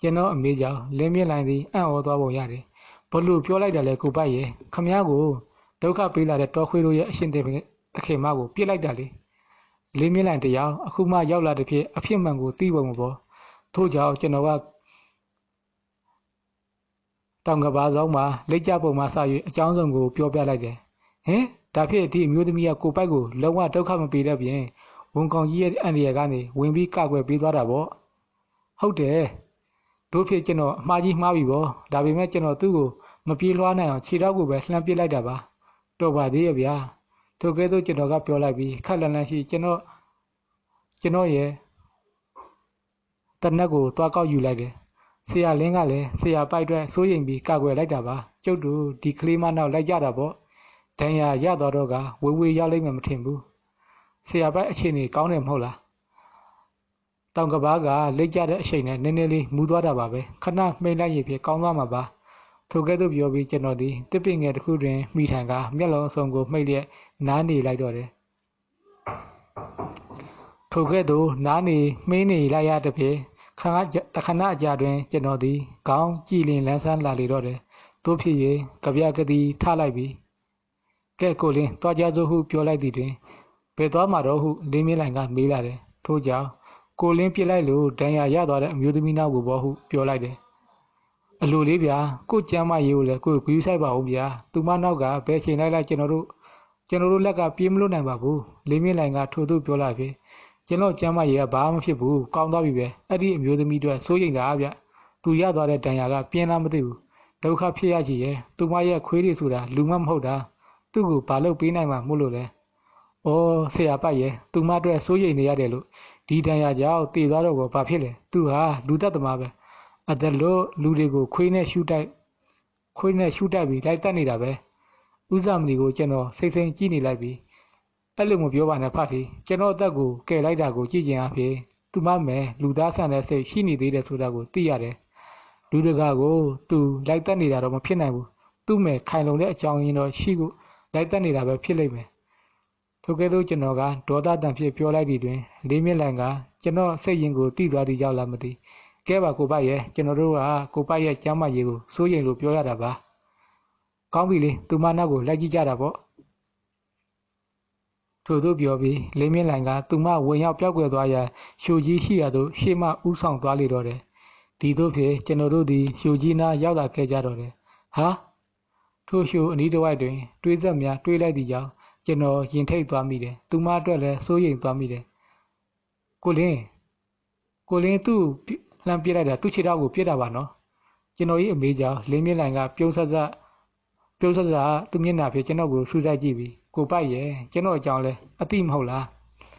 ကျွန်တော်အမေကြောင့်လင်းမြက်လိုင်သည်အံ့ဩသွားပုံရတယ်ဘလို့ပြောလိုက်တာလဲကိုပိုက်ရဲ့ခမည်းကိုဒုက္ခပေးလာတဲ့တော်ခွေတို့ရဲ့အရှင်တခင်မကိုပြစ်လိုက်တာလေလင်းမြက်လိုင်တရားအခုမှရောက်လာတဲ့ဖြစ်အဖြစ်မှန်ကိုသိပုံမပေါ်ထို့ကြောင့်ကျွန်တော်ကတောင်ကဘာဆောင်မှာလက်ကျပုံမှာစ၍အကြောင်းစုံကိုပြောပြလိုက်တယ်ဟင်ဒါဖြစ်ဒီအမျိုးသမီးကကိုပိုက်ကိုလုံးဝဒုက္ခမပေးတဲ့ပြင်ဝန်ကောင်ကြီးရဲ့အန်ဒီရကနေဝင်ပြီးကကွယ်ပေးသွားတာပေါ့ဟုတ်တယ်တို့ဖြစ်ကျွန်တော်အမှားကြီးမှားပြီပေါ့ဒါပေမဲ့ကျွန်တော်သူ့ကိုမပြေးလွှားနိုင်အောင်ခြေထောက်ကိုပဲလှမ်းပစ်လိုက်တာပါတော်ပါသေးရဲ့ဗျာထိုကဲ့သို့ကျွန်တော်ကပြောလိုက်ပြီးခက်လန့်လန့်ရှိကျွန်တော်ရဲ့တနက်ကိုတွားကောက်ယူလိုက်တယ်ဆရာလင်းကလည်းဆရာပိုက်အတွက်စိုးရိမ်ပြီးကာကွယ်လိုက်တာပါကျုပ်တို့ဒီကလေးမနောက်လိုက်ကြတာပေါ့ဒဏ်ရာရတော့တော့ကဝေဝေရောက်လိမ့်မယ်မထင်ဘူးဆရာပိုက်အခြေအနေကောင်းတယ်မဟုတ်လားတောင်ကဘာကလက်ကျတဲ့အချိန်နဲ့နည်းနည်းလေးမူးသွားတာပါပဲခဏမှိတ်လိုက်ရဖြစ်ကောင်းသွားမှာပါထိုကဲ့သို့ပြောပြီးကျွန်တော်ဒီတစ်ပင်ငယ်တစ်ခုတွင်မိထန်ကမျက်လုံးအစုံကိုမှိတ်လျက်နားနေလိုက်တော့တယ်ထိုကဲ့သို့နားနေမှင်းနေလိုက်ရတဲ့ဖြင့်ခဏအကြာတွင်ကျွန်တော်သည်ခေါင်းကြည်လင်လန်းဆန်းလာလေတော့တယ်တို့ဖြစ်၍ကြပြကတိထလိုက်ပြီးကဲကိုလင်းတွားကြစို့ဟုပြောလိုက်သည်တွင်ဘယ်သွားမှာတော့ဟုလင်းမြင့်လိုင်ကမေးလာတယ်ထို့ကြောင့်ကိုလင်းပြစ်လိုက်လို့ဒဏ်ရာရသွားတဲ့အမျိုးသမီးနောက်ကိုဘောဟုပြောလိုက်တယ်အလိုလေးဗျာကိုကျမ်းမရေးကိုလည်းကိုဂရုစိုက်ပါဦးဗျာသူမနောက်ကဘယ်ချိန်လိုက်ကျွန်တော်တို့လက်ကပြေးမလို့နိုင်ပါဘူးလင်းမြင့်လိုင်ကထို့သူပြောလိုက်ပြီကျွန်တော်ကျမ်းမရေးကဘာမှမဖြစ်ဘူးကောင်းသွားပြီပဲအဲ့ဒီအမျိုးသမီးတွေစိုးရိမ်တာဗျသူရသွားတဲ့ဒဏ်ရာကပြင်းလားမသိဘူးဒုက္ခဖြစ်ရကြီးရဲ့သူမရဲ့ခွေးတွေဆိုတာလူမမဟုတ်တာ သူ့ကိုဘာလို့ပေးနိုင်မှာမို့လို့လဲ။အော်ဆရာပိုက်ရဲ့သူမအတွက်စိုးရိမ်နေရတယ်လို့ဒီတန်ရာကြောင့်တည်သွားတော့ဘာဖြစ်လဲ။သူဟာလူသက်သမားပဲ။အတလို့လူတွေကိုခွေးနဲ့ရှူတိုက်ပြီးလိုက်တက်နေတာပဲ။ဦးစာမဏီကိုကျွန်တော်စိတ်စိမ်ကြည့်နေလိုက်ပြီးအဲ့လိုမပြောပါနဲ့ဖတ်ထီကျွန်တော်အသက်ကိုကယ်လိုက်တာကိုကြည့်ကြအဖြစ်သူမမယ်လူသားဆန်တဲ့စိတ်ရှိနေသေးတယ်ဆိုတာကိုသိရတယ်။လူတကာကိုသူလိုက်တက်နေတာတော့မဖြစ်နိုင်ဘူး။သူ့မယ်ခိုင်လုံတဲ့အကြောင်းရင်းတော့ရှိကိုလိုက်တက်နေတာပဲဖြစ်လိမ့်မယ်။ထို့ကဲ့သို့ကျွန်တော်ကဒေါသတန်ဖြစ်ပြောလိုက်သည်တွင်လေးမြင့်လိုင်ကကျွန်တော်စိတ်ရင်ကိုတိသွားသည်ရောက်လာမသိ။ကဲပါကိုပိုက်ရဲ့ကျွန်တော်တို့ကကိုပိုက်ရဲ့ကျမ်းမာရေးကိုစိုးရိမ်လို့ပြောရတာပါ။ကောင်းပြီလေသူမနောက်ကိုလိုက်ကြည့်ကြတာပေါ့။ထို့သို့ပြောပြီးလေးမြင့်လိုင်ကသူမဝင်ရောက်ပြောက်ကွယ်သွားရာရှိုကြီးရှိရာသို့ရှေ့မှဥဆောင်သွားလေတော့တယ်။ဒီသို့ဖြင့်ကျွန်တော်တို့သည်ရှိုကြီးနားရောက်လာခဲ့ကြတော့တယ်။ဟာထို့ရှိုအနီးတစ်ဝိုက်တွင်တွေးဆက်များတွေးလိုက်သည့်ကြောင့်ကျွန်တော်ရင်ထိတ်သွားမိတယ်။သူမအတွက်လည်းစိုးရိမ်သွားမိတယ်။ကိုလင်းသူ့လှမ်းပြလိုက်တာသူ့ခြေထောက်ကိုပြစ်တာပါနော်။ကျွန်တော်၏အမေကြောင့်လေးမြင့်လိုင်ကပြုံးဆက်သူမျက်နှာဖြင့်ကျွန်တော်ကိုဆူဆိုင်ကြည့်ပြီးကိုပိုက်ရဲ့ကျွန်တော်အကြောင်းလဲအတိမဟုတ်လား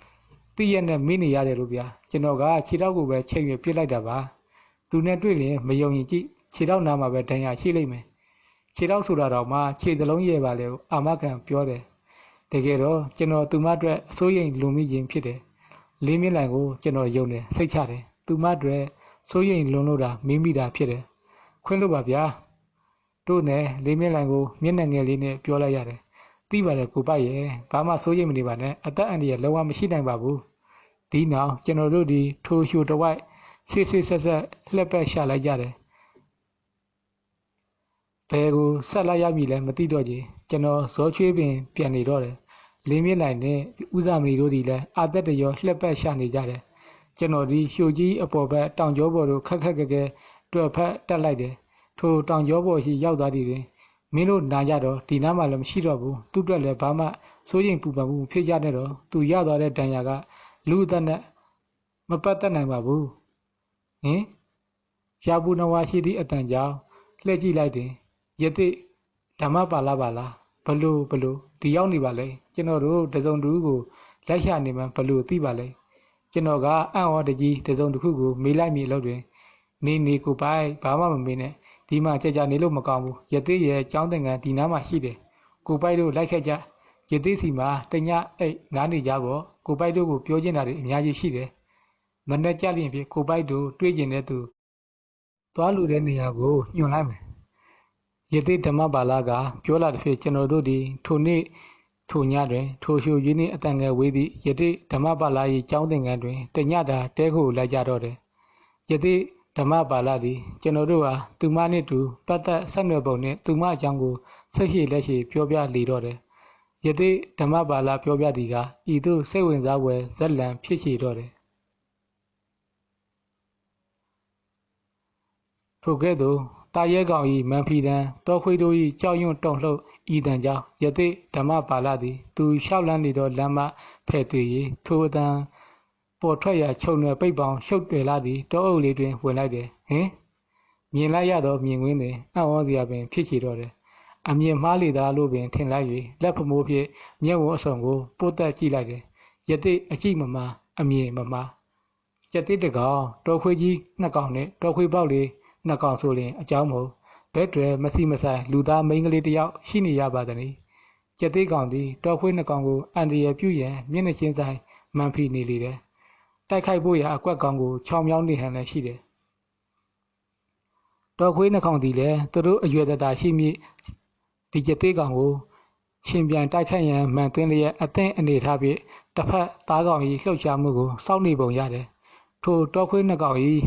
။တိရက်နဲ့မင်းနေရတယ်လို့ဗျာ။ကျွန်တော်ကခြေထောက်ကိုပဲချိန်ရပြစ်လိုက်တာပါ။သူနဲ့တွေ့ရင်မယုံရင်ကြည့်ခြေထောက်နားမှာပဲဒဏ်ရာရှိလိမ့်မယ်။ခြေထောက်ဆိုတာတော့မှခြေသလုံးရဲ့ပါလေအာမခံပြောတယ်။တကယ်တော့ကျွန်တော်သူမအတွက်စိုးရိမ်လွန်မိခြင်းဖြစ်တယ်။လေးမြင့်လိုင်ကိုကျွန်တော်ယုံတယ်စိတ်ချတယ်။သူမအတွက်စိုးရိမ်လွန်လို့တာမိမိတာဖြစ်တယ်။ခွင့်လို့ပါဗျာ။တို့နဲ့လေးမြင့်လိုင်ကိုမျက်နှာငယ်လေးနဲ့ပြောလိုက်ရတယ်။သိပါတယ်ကိုပိုက်ရဲ့ဘာမှစိုးရိမ်မနေပါနဲ့အသက်အန္တရာယ်လုံးဝမရှိနိုင်ပါဘူး။ဒီနောက်ကျွန်တော်တို့ဒီထိုရှိုတဝိုက်ဆေးဆက်လှက်ပက်ရှာလိုက်ကြတယ်။ဘယ်ကိုဆက်လိုက်ရမည်လဲမသိတော့ကြီးကျွန်တော်ဇောချွေးပင်ပြန်နေတော့တယ်။လေးမြင့်လိုင်နဲ့ဦးစာမဏီတို့ဒီလည်းအာသက်တရောလှက်ပက်ရှာနေကြတယ်။ကျွန်တော်ဒီရှိုကြီးအပေါ်ဘက်တောင်ကျောပေါ်တို့ခက်ခက်တွေ့ဖက်တက်လိုက်တယ်။ထိုတောင်ကျောပေါ်ရှိရောက်သွားသည်တွင်မင်းတို့နာကြတော့ဒီနားမှာလည်းမရှိတော့ဘူးသူ့အတွက်လည်းဘာမှစိုးရိမ်ပူပန်မှုဖြစ်ကြတဲ့တော့သူရသွားတဲ့ဒဏ်ရာကလူအသက်နဲ့မပတ်သက်နိုင်ပါဘူးဟင်ရာဘူးနဝါရှိသည့်အတန်ကြောင့်လှည့်ကြည့်လိုက်တယ်ယသိဓမ္မပါဠဘလို့ဒီရောက်နေပါလေကျွန်တော်တို့တစုံတစ်ခုကိုလက်ရှာနေမှဘလို့သိပါလေကျွန်တော်ကအံ့ဩတကြီးတစုံတစ်ခုကိုမေးလိုက်မိလို့တွင်နေကိုပိုက်ဘာမှမမေးနဲ့ဒီမှာကြာနေလို့မကောင်းဘူးယသိရဲ့ကျောင်းသင်္ကန်းဒီနားမှာရှိတယ်ကိုပိုက်တို့လိုက်ခဲ့ကြယသိစီမှာတညအိတ်နားနေကြပေါ့ကိုပိုက်တို့ကိုပြောချင်တာတွေအများကြီးရှိတယ်မနဲ့ကြလျင်ဖြင့်ကိုပိုက်တို့တွေးကျင်တဲ့သူသွားလူတဲ့နေရာကိုညွှန်လိုက်မယ်ယသိဓမ္မပါဠကပြောလာတဲ့ဖြင့်ကျွန်တော်တို့ဒီထိုနေ့ထိုညတွင်ထိုရှိုရင်းနှင့်အတန်ငယ်ဝေးသည့်ယသိဓမ္မပါဠ၏ကျောင်းသင်္ကန်းတွင်တညတာတဲခိုလိုက်ကြတော့တယ်ယသိဓမ္မပါဠသည်ကျွန်တော်တို့ဟာသူမနှင့်တူပတ်သက်ဆက်နွယ်ပုံနှင့်သူမအကြောင်းကိုစိတ်ရှိလက်ရှိပြောပြလေတော့တယ်ယသိဓမ္မပါဠပြောပြသည်ကဤသို့စိတ်ဝင်စားဖွယ်ဇက်လံဖြစ်ချေတော့တယ်ထိုကဲ့သို့တာရဲကောင်၏မန်ဖီတန်တောခွေးတို့၏ကြောက်ရွံ့တုန်လှုပ်ဤတန်ကြောင့်ယသိဓမ္မပါဠသည်သူလျှောက်လန်းနေသောလမ်းမဖဲ့သွေ၍ထိုအတန်ပေါ်ထွက်ရာခြုံနယ်ပိတ်ပေါင်ရှုပ်တယ်လာသည်တောအုပ်လေးတွင်ဝင်လိုက်တယ်ဟင်မြင်လိုက်ရသောမြင်ကွင်းတွင်အံ့ဩစရာပင်ဖြစ်ချေတော့တယ်အမြင်မှားလေသားလို့ပင်ထင်လိုက်၍လက်ဖမိုးဖြင့်မျက်ဝန်းအစုံကိုပို့သက်ကြည့်လိုက်တယ်ယသိအကြည့်မမာအမြင်မမာကျက်တိတကောင်တောခွေးကြီးနှစ်ကောင်နဲ့တောခွေးပေါက်လေးနှစ်ကောင်ဆိုရင်အကြောင်းမဟုတ်ဘဲတွေမစီမဆိုင်လူသားမိန်းကလေးတယောက်ရှိနေရပါသည်ကျက်တိကောင်သည်တောခွေးနှစ်ကောင်ကိုအန်ဒီရပြုရန်မျက်နှာချင်းဆိုင်မှန်ဖီနေလေတယ်တိုက်ခိုက်ဖို့ရာအကွက်ကောင်ကိုချောင်းမြောင်းနေဟန်လည်းရှိတယ်တော်ခွေးနှကောင်သည်လည်းသူတို့အရွယ်တတာရှိမိဒီကျသေးကောင်ကိုရှင်ပြန်တိုက်ခိုက်ရန်မှန်သွင်းလျက်အသင့်အနေထားဖြင့်တစ်ဖက်သားကောင်၏လှုပ်ရှားမှုကိုစောင့်နေပုံရတယ်ထိုတော်ခွေးနှကောင်၏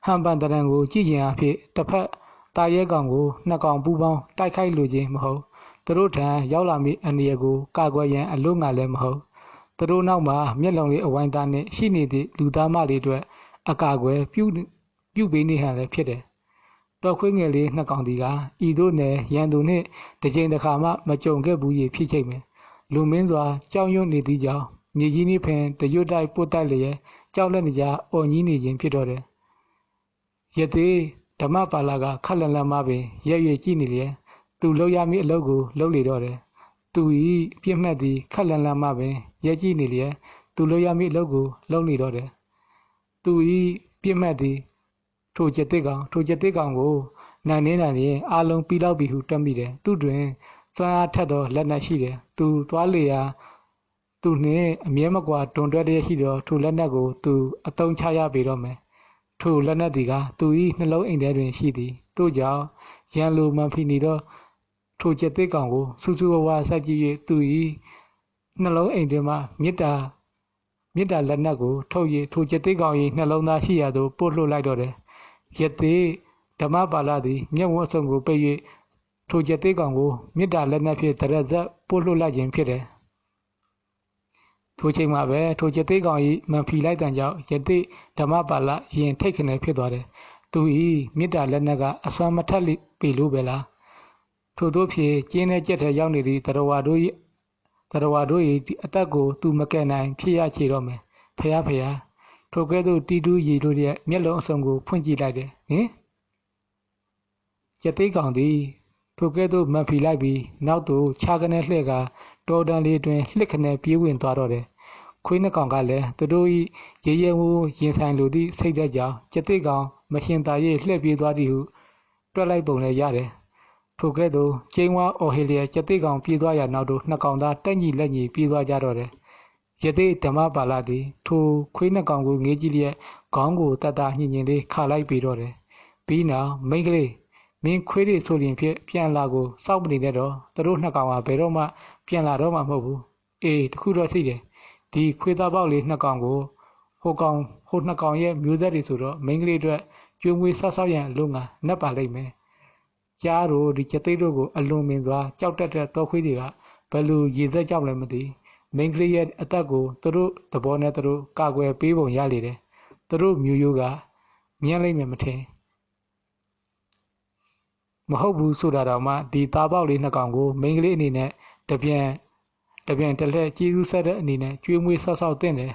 ဟန်ပန်တရံကိုကြည့်ခြင်းအဖြစ်တစ်ဖက်သားရဲကောင်ကိုနှစ်ကောင်ပူးပေါင်းတိုက်ခိုက်လိုခြင်းမဟုတ်သူတို့ထံရောက်လာမည့်အနေအကိုကာကွယ်ရန်အလို့ငါလည်းမဟုတ်သူတို့နောက်မှာမျက်လုံးလေးအဝိုင်းသားနှင့်ရှိနေသည့်လူသားမလေးတို့အကာအကွယ်ပြုပေးနေဟန်လည်းဖြစ်တယ်တော်ခွေးငယ်လေးနှစ်ကောင်ဒီကဤသို့နယ်ရန်သူနှင့်တစ်ချိန်တစ်ခါမှမကြုံခဲ့ဘူး၏ဖြစ်ချိန်ပင်လူမင်းစွာကြောက်ရွံ့နေသည့်ကြောင့်မြေကြီးနှင့်ဖင်တရွတ်တိုက်ပုတ်တိုက်လျက်ကြောက်လက်နေကြအော်ကြီးနေခြင်းဖြစ်တော့တယ်ယသိဓမ္မပါဠကခက်လန်လန်မှပင်ရက်ရွေကြည့်နေလျက်သူလှုပ်ရမည့်အလုပ်ကိုလှုပ်လေတော့တယ် သူ၏ပြစ်မှတ်သည်ခက်လန်လန်မှပင်ရဲကြည့်နေလျက်သူလိုရမည့်အလုပ်ကိုလုပ်နေတော့တယ်သူ၏ပြစ်မှတ်သည်ထိုကျက်တစ်ကောင်ကိုနိုင်နေနိုင်ရင်အားလုံးပြီးလောက်ပြီဟုတွက်မိတယ်သူတွင်စွမ်းအားထက်သောလက်နက်ရှိတယ်သူသွားလေရာသူနှင့်အမြဲမကွာတွန်တွဲတည်းရှိသောထိုလက်နက်ကိုသူအသုံးချရပေတော့မယ်ထိုလက်နက်သည်ကသူ၏နှလုံးအိမ်ထဲတွင်ရှိသည်သို့ကြောင့်ရန်လိုမှန်ဖီနေသောထိုကျက်တစ်ကောင်ကိုစူးစူးဝါးဝါဆက်ကြည့်၍သူ၏နှလုံးအိမ်တွင်မှမေတ္တာလက်နက်ကိုထုတ်၍ထိုကျက်တစ်ကောင်၏နှလုံးသားရှိရာသို့ပို့လွှတ်လိုက်တော့တယ်ယသိဓမ္မပါဠသည်မျက်ဝန်းအစုံကိုပိတ်၍ထိုကျက်တစ်ကောင်ကိုမေတ္တာလက်နက်ဖြင့်တရက်ဆက်ပို့လွှတ်လိုက်ခြင်းဖြစ်တယ်ထိုချိန်မှာပဲထိုကျက်သေးကောင်၏မန်ဖီလိုက်တန်ကြောင့်ယသိဓမ္မပါဠရင်ထိတ်ခနဲဖြစ်သွားတယ်သူ၏မေတ္တာလက်နက်ကအစွမ်းမထက်ပေလို့ပဲလားထို့သောဖြင့်ကျင်းတဲ့ကြက်ထဲရောက်နေသည့်တရဝါတို့၏အသက်ကိုသူမကယ်နိုင်ဖြစ်ရချေတော့မယ်ဖျားထိုကဲ့သို့တီတူးရီတို့ရဲ့မျက်လုံးအစုံကိုဖွင့်ကြည့်လိုက်တယ်ဟင်ကျက်သေးကောင်သည်ထိုကဲ့သို့မန်ဖီလိုက်ပြီးနောက်သို့ခြားကနေလှည့်ကာတော်တန်လေးတွင်လှစ်ခနဲပြေးဝင်သွားတော့တယ်ခွေးနှစ်ကောင်ကလည်းသူတို့၏ရေရဲမှုရင်ဆိုင်လိုသည့်စိတ်သက်ကြောင့်ကျက်သေးကောင်မရှင်သာ၍လှည့်ပြေးသွားသည်ဟုတွက်လိုက်ပုံလည်းရတယ်ထိုကဲ့သို့ကျင်းဝါအော်ဟေလျက်ကျက်သေးကောင်ပြေးသွားရာနောက်သို့နှစ်ကောင်သားတက်ညီလက်ညီပြေးသွားကြတော့တယ်ယသိဓမ္မပါဠသည်ထိုခွေးနှစ်ကောင်ကိုငေးကြည့်လျက်ခေါင်းကိုတတ်တာညင်ညင်လေးခါလိုက်ပြီးတော့တယ်ပြီးနောက်မိန်းကလေးမင်းခွေးတွေဆိုရင်ဖြင့်ပြန်လာကိုစောက်မနေနဲ့တော့သူတို့နှစ်ကောင်ကဘယ်တော့မှပြန်လာတော့မှမဟုတ်ဘူးအေးတခုတော့ရှိတယ်ဒီခွေးသားပေါက်လေးနှစ်ကောင်ကိုဟိုနှစ်ကောင်ရဲ့မျိုးသက်တွေဆိုတော့မိန်းကလေးအတွက်ကျွေးမွေးဆောက်ရန်အလို့ငါနှက်ပါလိမ့်မယ်ကြားတို့ဒီကျသိတို့ကိုအလွန်မင်းစွာကြောက်တတ်တဲ့တောခွေးတွေကဘယ်လိုရေစက်ကြောက်လဲမသိမိန်းကလေးရဲ့အသက်ကိုသူတို့သဘောနဲ့သူတို့ကာကွယ်ပေးပုံရလေတယ်သူတို့မျိုးရိုးကမြင်လိုက်မယ်မထင်မဟုတ်ဘူးဆိုတာတော့မှဒီသားပေါက်လေးနှစ်ကောင်ကိုမိန်းကလေးအနေနဲ့တပြန်တစ်လှည့်ကြီးစုဆက်တဲ့အနေနဲ့ကျွေးမွေးဆောက်တင်တယ်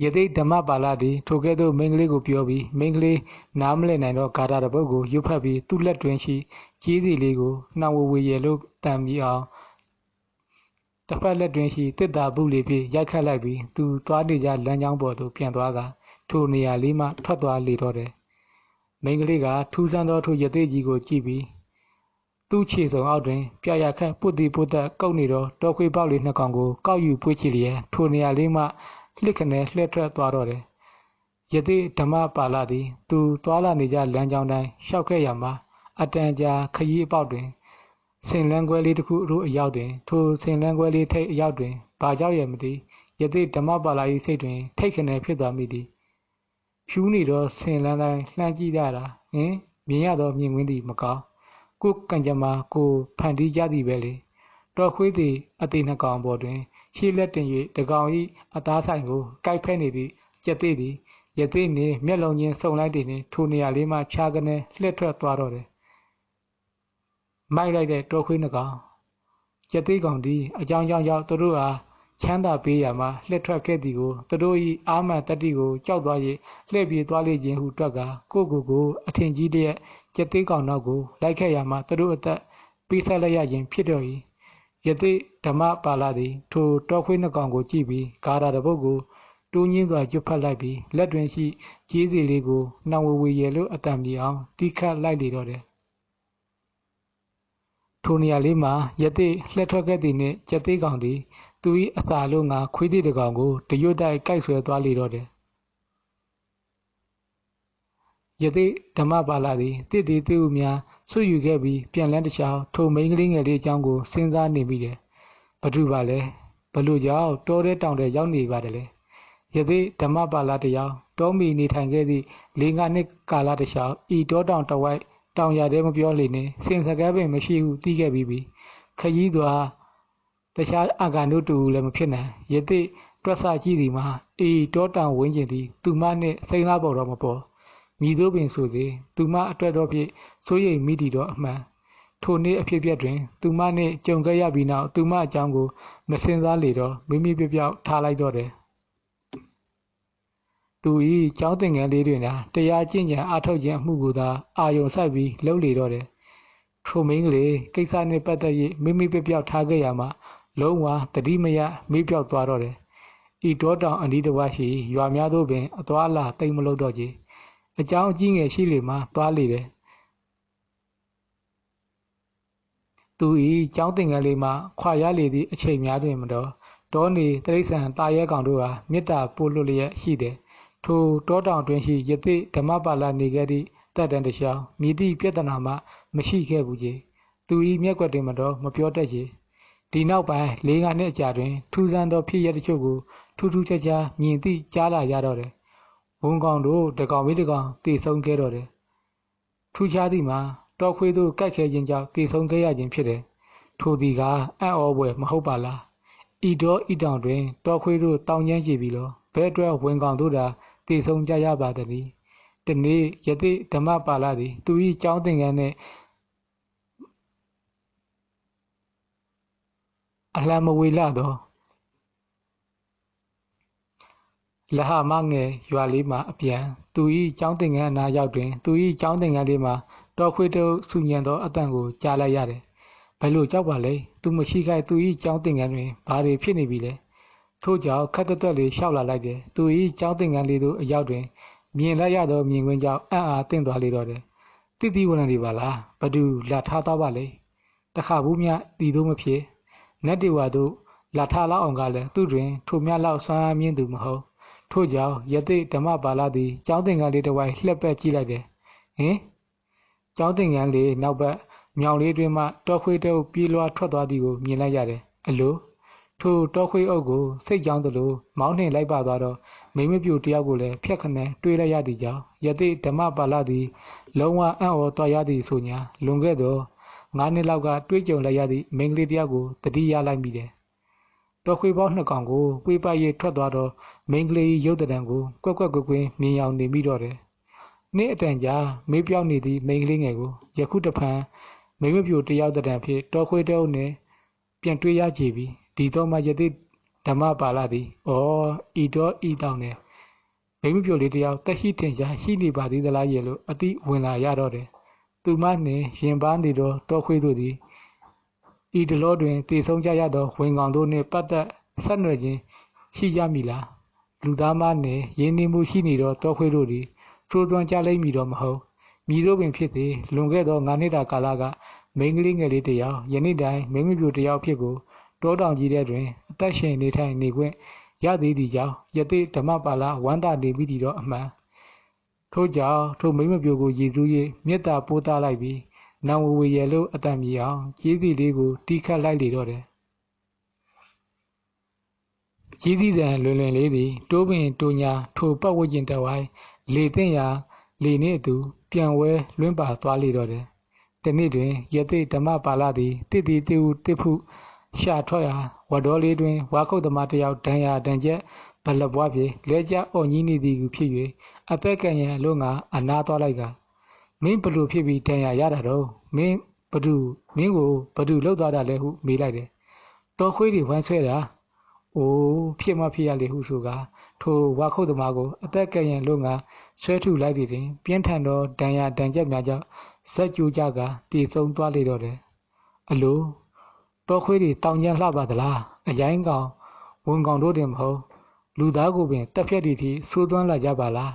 ယသိဓမ္မပါဠသည်ထိုကဲ့သို့မိန်းကလေးကိုပြောပြီးမိန်းကလေးနားမလည်နိုင်တော့ဂါထာတစ်ပုဒ်ကိုရွတ်ဖတ်ပြီးသူ့လက်တွင်ရှိကြီးစီလေးကိုနှောင်ဝဝရဲလို့တန်ပြီးအောင်တစ်ဖက်လက်တွင်ရှိတစ်တာပုလေးဖြင့်ရိုက်ခတ်လိုက်ပြီးသူသွားနေကြလမ်းကြောင်းပေါ်သို့ပြန်သွားကထိုနေရာလေးမှထွက်သွားလေတော့တယ်မိန်းကလေးကထူးဆန်းသောထိုယသိကြီးကိုကြည့်ပြီးသူ့ခြေစုံအောက်တွင်ပြရခတ်ပုတ်တိပုတ်သက်ကုတ်နေသောတောခွေးပေါက်လေးနှစ်ကောင်ကိုကောက်ယူပွေ့ချလျက်ထိုနေရာလေးမှလှစ်ခနဲလှည့်ထွက်သွားတော့တယ်ယသိဓမ္မပါဠသည်သူသွားလာနေကြလမ်းကြောင်းတိုင်းရှောက်ခဲ့ရမှာအတန်ကြာခရီးအပေါက်တွင်ဆင်လန်းကွဲလေးတစ်ခုတို့အရောက်တွင်ထိုဆင်လန်းကွဲလေးထိတ်အရောက်တွင်ဘာကြောက်ရမသိယသိဓမ္မပါဠ၏စိတ်တွင်ထိတ်ခနဲဖြစ်သွားမိသည်ဖြူးနေသောဆင်လန်းတိုင်းလှမ်းကြည့်ရတာမြင်ရသောမြင်ကွင်းသည်မကောင်းကိုကံကြမ္မာကိုဖန်တီးကြသည်ပဲလေတော်ခွေးသည်အသေးနှစ်ကောင်ပေါ်တွင်ရှေ့လက်တင်၍တကောင်၏အသားဆိုင်ကိုကိုက်ဖဲ့နေသည့်ကျက်သေးသည်ယသိနှင့်မျက်လုံးချင်းစုံလိုက်သည်နှင့်ထိုနေရာလေးမှခြားကနေလှည့်ထွက်သွားတော့တယ်မိုက်လိုက်တဲ့တော်ခွေးနှစ်ကောင်ကျက်သေးကောင်သည်အကြောင်းကြောင့်ရောက်သူတို့အားချမ်းသာပေးရမှလှည့်ထွက်ခဲ့သည်ကိုသူတို့၏အာမန်တတိကိုကြောက်သွား၍လှည့်ပြေးသွားလေခြင်းဟုတွက်ကကိုအထင်ကြီးလျက်ကျက်သေးကောင်နောက်ကိုလိုက်ခဲ့ရမှသူတို့အသက်ပေးဆက်လိုက်ရခြင်းဖြစ်တော့၏ယသိဓမ္မပါဠသည်ထိုတောခွေးနှစ်ကောင်ကိုကြည့်ပြီးဂါထာတစ်ပုဒ်ကိုတူးညင်းစွာကျွတ်ဖတ်လိုက်ပြီးလက်တွင်ရှိကြီးစီလေးကိုနှောင်ဝဝရဲလို့အတန်ပြေအောင်တီးခတ်လိုက်လေတော့တယ်ထိုနေရာလေးမှာယသိလှည့်ထွက်ခဲ့သည်နှင့်ကျက်သေးကောင်သည်သူ၏အစာလုံးကခွေးသေးတစ်ကောင်ကိုတရွတ်တိုက်ကိုက်ဆွဲသွားလေတော့တယ်ယသိဓမ္မပါဠသည်တည်တည်သူများဆွယူခဲ့ပြီးပြန်လန်းတခြားထိုမိန်းကလေးငယ်လေးအကြောင်းကိုစဉ်းစားနေမိတယ်ဘသူပါလဲဘလို့ကြောင့်တောထဲတောင်ထဲရောက်နေပါတယ်လေယသိဓမ္မပါဠတရားတောမီနေထိုင်ခဲ့သည့်၄-၅ နှစ်ကာလတခြားဤတောတောင်တဝိုက်တောင်ရတဲ့မပြောလေနဲ့စင်စကားပင်မရှိဟုသိခဲ့ပြီးပြီခရီးသွားတခြားအာဂန်တို့တူလည်းမဖြစ်နိုင်ယသိတွက်ဆကြည့်သည်မှာဤတောတောင်ဝင်းကျင်သည်သူမနှင့်စိမ့်လားပေါ်တော့မပေါ်မြည်သို့ပင်ဆိုစေသူမအတွက်တော့ဖြင့်စိုးရိမ်မိသည်တော့အမှန်ထိုနေ့အဖြစ်အပျက်တွင်သူမနှင့်ကြုံခဲ့ရပြီးနောက်သူမအကြောင်းကိုမစင်စားလေတော့မိမိပြပြောက်ထားလိုက်တော့တယ်သူ၏ကျောင်းသင်ငယ်လေးတွင်သာတရားကျင့်ကြံအားထုတ်ခြင်းအမှုကိုသာအာယုံစိုက်ပြီးလှုပ်လေတော့တယ် ထိုမင်းကလေးကိစ္စနှင့်ပတ်သက်၍မိမိပြပြောက်ထားခဲ့ရမှာလုံးဝတတိမယမေးပြောက်သွားတော့တယ်ဤတောတောင်အနီးတစ်ဝိုက်ရှိရွာများသို့ပင်အသွားအလာတိတ်မလို့တော့ကြအကြောင်းအကြီးငယ်ရှိလေမှသွားလေတယ်သူ၏ကျောင်းသင်ခန်းလေးမှခွာရလေသည့်အချိန်များတွင်မတော်တောနေတိရစ္ဆာန်တာရဲကောင်တို့ဟာမေတ္တာပို့လွတ်လျက်ရှိတယ်ထိုတောတောင်တွင်ရှိယသိဓမ္မပါဠနေခဲ့သည့်တပ်တန်းတစ်လျှောက်မြည်သည့်ပြဿနာမှမရှိခဲ့ဘူးကြီးသူ၏မျက်ကွက်တွင်မတော်မပြောတတ်ကြီးဒီနောက်ပိုင်း၄-၅နှစ်အကြာတွင်ထူးဆန်းသောဖြစ်ရပ်တချို့ကိုထူးထူးခြားခြားမြင်သိကြားလာရတော့တယ်ဝန်ကောင်တို့တကောင်ပြီးတကောင်တည်ဆုံးခဲ့တော့တယ်ထူးခြားသည်မှာတောခွေးသို့ကိုက်ခဲခြင်းကြောင့်တည်ဆုံးခဲ့ရခြင်းဖြစ်တယ်ထိုသည်ကအံ့ဩဖွယ်မဟုတ်ပါလားဤတော့ဤတောင်တွင်တောခွေးတို့တောင်းကျမ်းကြည့်ပြီးတော့ဘဲအတွက်ဝန်ကောင်တို့သာတည်ဆုံးကြရပါသည်တနေ့ယသိဓမ္မပါဠသည်သူ၏ကျောင်းသင်ခန်းနှင့်အလှမ်းမဝေလှသောလဟမငယ်ရွာလေးမှာအပြန်သူ၏ကျောင်းသင်ခန်းအနားရောက်တွင်သူ၏ကျောင်းသင်ခန်းလေးမှာတောခွေးတို့ဆူညံသောအတန်ကိုကြားလိုက်ရတယ်ဘယ်လိုကြောက်ပါလဲသူမရှိခိုက်သူ၏ကျောင်းသင်ခန်းတွင်ဘာတွေဖြစ်နေပြီလဲထို့ကြောင့်ခက်တွက်လေးရှောက်လာလိုက်တယ်သူ၏ကျောင်းသင်ခန်းလေးသို့အရောက်တွင်မြင်လိုက်ရသောမြင်ကွင်းကြောင့်အံ့အားသင့်သွားလေတော့တယ်တိတိဝရဏတွေပါလားဘဒူလာထားသွားပါလေတခါဘူးမြတီတို့မဖြစ်နတ်တေဝါတို့လာထားလောက်အောင်ကလည်းသူတွင်ထိုမြလောက်ဆွမ်းအားမြင့်သူမဟုတ်ထို့ကြောင့်ယသိဓမ္မပါဠသည်ကျောင်းသင်ခန်းလေးတစ်ဝိုက်လှည့်ပက်ကြည့်လိုက်တယ်ဟင်ကျောင်းသင်ခန်းလေးနောက်ဘက်မြောင်လေးတွင်မှတောခွေးတုပ်ပြေးလွှားထွက်သွားသည်ကိုမြင်လိုက်ရတယ်အလိုထိုတောခွေးအုပ်ကိုစိတ်ကြောင်းသလိုမောင်းနှင်လိုက်ပါသွားတော့မိမပြူတယောက်ကိုလည်းဖျက်ခနဲတွေးလိုက်ရသည်ကြောင့်ယသိဓမ္မပါဠသည်လုံးဝအံ့ဩသွားရသည်ဆိုညာလွန်ခဲ့သော9 နှစ်လောက်ကတွေးကြုံလိုက်ရသည့်မိန်းကလေးတယောက်ကိုတတိယလိုက်မိတယ်တောခွေးပေါင်း2ကောင်ကိုပွေးပ၍ထွက်သွားတော့မိန်းကလေးရုပ်တံကိုကွက်ကွင်းမြင်အောင်နေမိတော့တယ်နေ့အတန်ကြာမေးပြောင်းနေသည့်မိန်းကလေးငယ်ကိုယခုတဖန်မိမပြူတယောက်တံဖြင့်တောခွေးတုံးနှင့်ပြန်တွေ့ရကြပြီဒီတော့မှယသိဓမ္မပါဠသည်ဤတော့ဤတောင်းနဲ့မိမပြူလေးတယောက်တက်ရှိထင်ရှားရှိနေပါသေးသလားရဲ့လို့အတိဝင်လာရတော့တယ်သူမနှင့်ရင်ပန်းနေသောတောခွေးတို့သည်ဤတလောတွင်တည်ဆုံးကြရသောဝင်ကောင်တို့နှင့်ပတ်သက်ဆက်နွယ်ခြင်းရှိကြမည်လားလူသားမနှင့်ရင်းနှီးမှုရှိနေသောတောခွေးတို့သည်သိုးသွန်းကြလိမ့်မည်တော့မဟုတ်မည်တို့ပင်ဖြစ်သည်လွန်ခဲ့သော9 နှစ်တာကာလကမိန်းကလေးငယ်လေးတယောက်ယနေ့တိုင်မိမပြူတယောက်ဖြစ်ကိုတောတောင်ကြီးထဲတွင်အသက်ရှင်နေထိုင်နေခွင့်ရသေးသည့်ကြောင့်ယသိဓမ္မပါဠဝန္တာနေပြီးတော့အမှန်ထို့ကြောင့်ထိုမိမပြူကိုရည်စူး၍မေတ္တာပို့သလိုက်ပြီးနောင်ဝေရလို့အတန်မြေအောင်ကြီးစီလေးကိုတီးခတ်လိုက်လေတော့တယ်ကြီးစီစံလွင်လေးသည်တိုးပင်တိုညာထိုပတ်ဝန်းကျင်တဝိုင်းလေသင့်ရာလေနှင့်အတူပြန်ဝဲလွင့်ပါသွားလေတော့တယ်တနေ့တွင်ယသိဓမ္မပါဠသည်တစ်တီတိဟုတစ်ဖုရှာထွက်ရာဝတော်လေးတွင်ဝါခုတ်သမားတယောက်ဒဏ်ရာဒဏ်ချက်ဘလပွားဖြင့်လဲကျအော်ကြီးနေသည်ကိုဖြစ်၍အသက်ကံရန်အလို့ငါအနာသွားလိုက်ကမင်းဘလို့ဖြစ်ပြီးဒဏ်ရာရတာတော့မင်းကိုဘဒူလှုပ်သွားတာလဲဟုမေးလိုက်တယ်တော်ခွေးတွေဝမ်းဆွဲတာအိုးဖြစ်မှဖြစ်ရလေဟုဆိုကထိုဝါခုတ်သမားကိုအသက်ကံရန်လို့ငါဆွဲထုလိုက်သည်တွင်ပြင်းထန်သောဒဏ်ရာဒဏ်ချက်များကြောင့်ဇက်ကြိုးကြကတည်ဆုံးသွားလေတော့တယ်အလိုတောခွေးတွေတောင်ကျမ်းလှပါသလားအရိုင်းကောင်ဝန်ကောင်တို့တင်မဟုတ်လူသားကိုပင်တက်ဖြတ်သည့်ထိဆိုးသွမ်းလာကြပါလား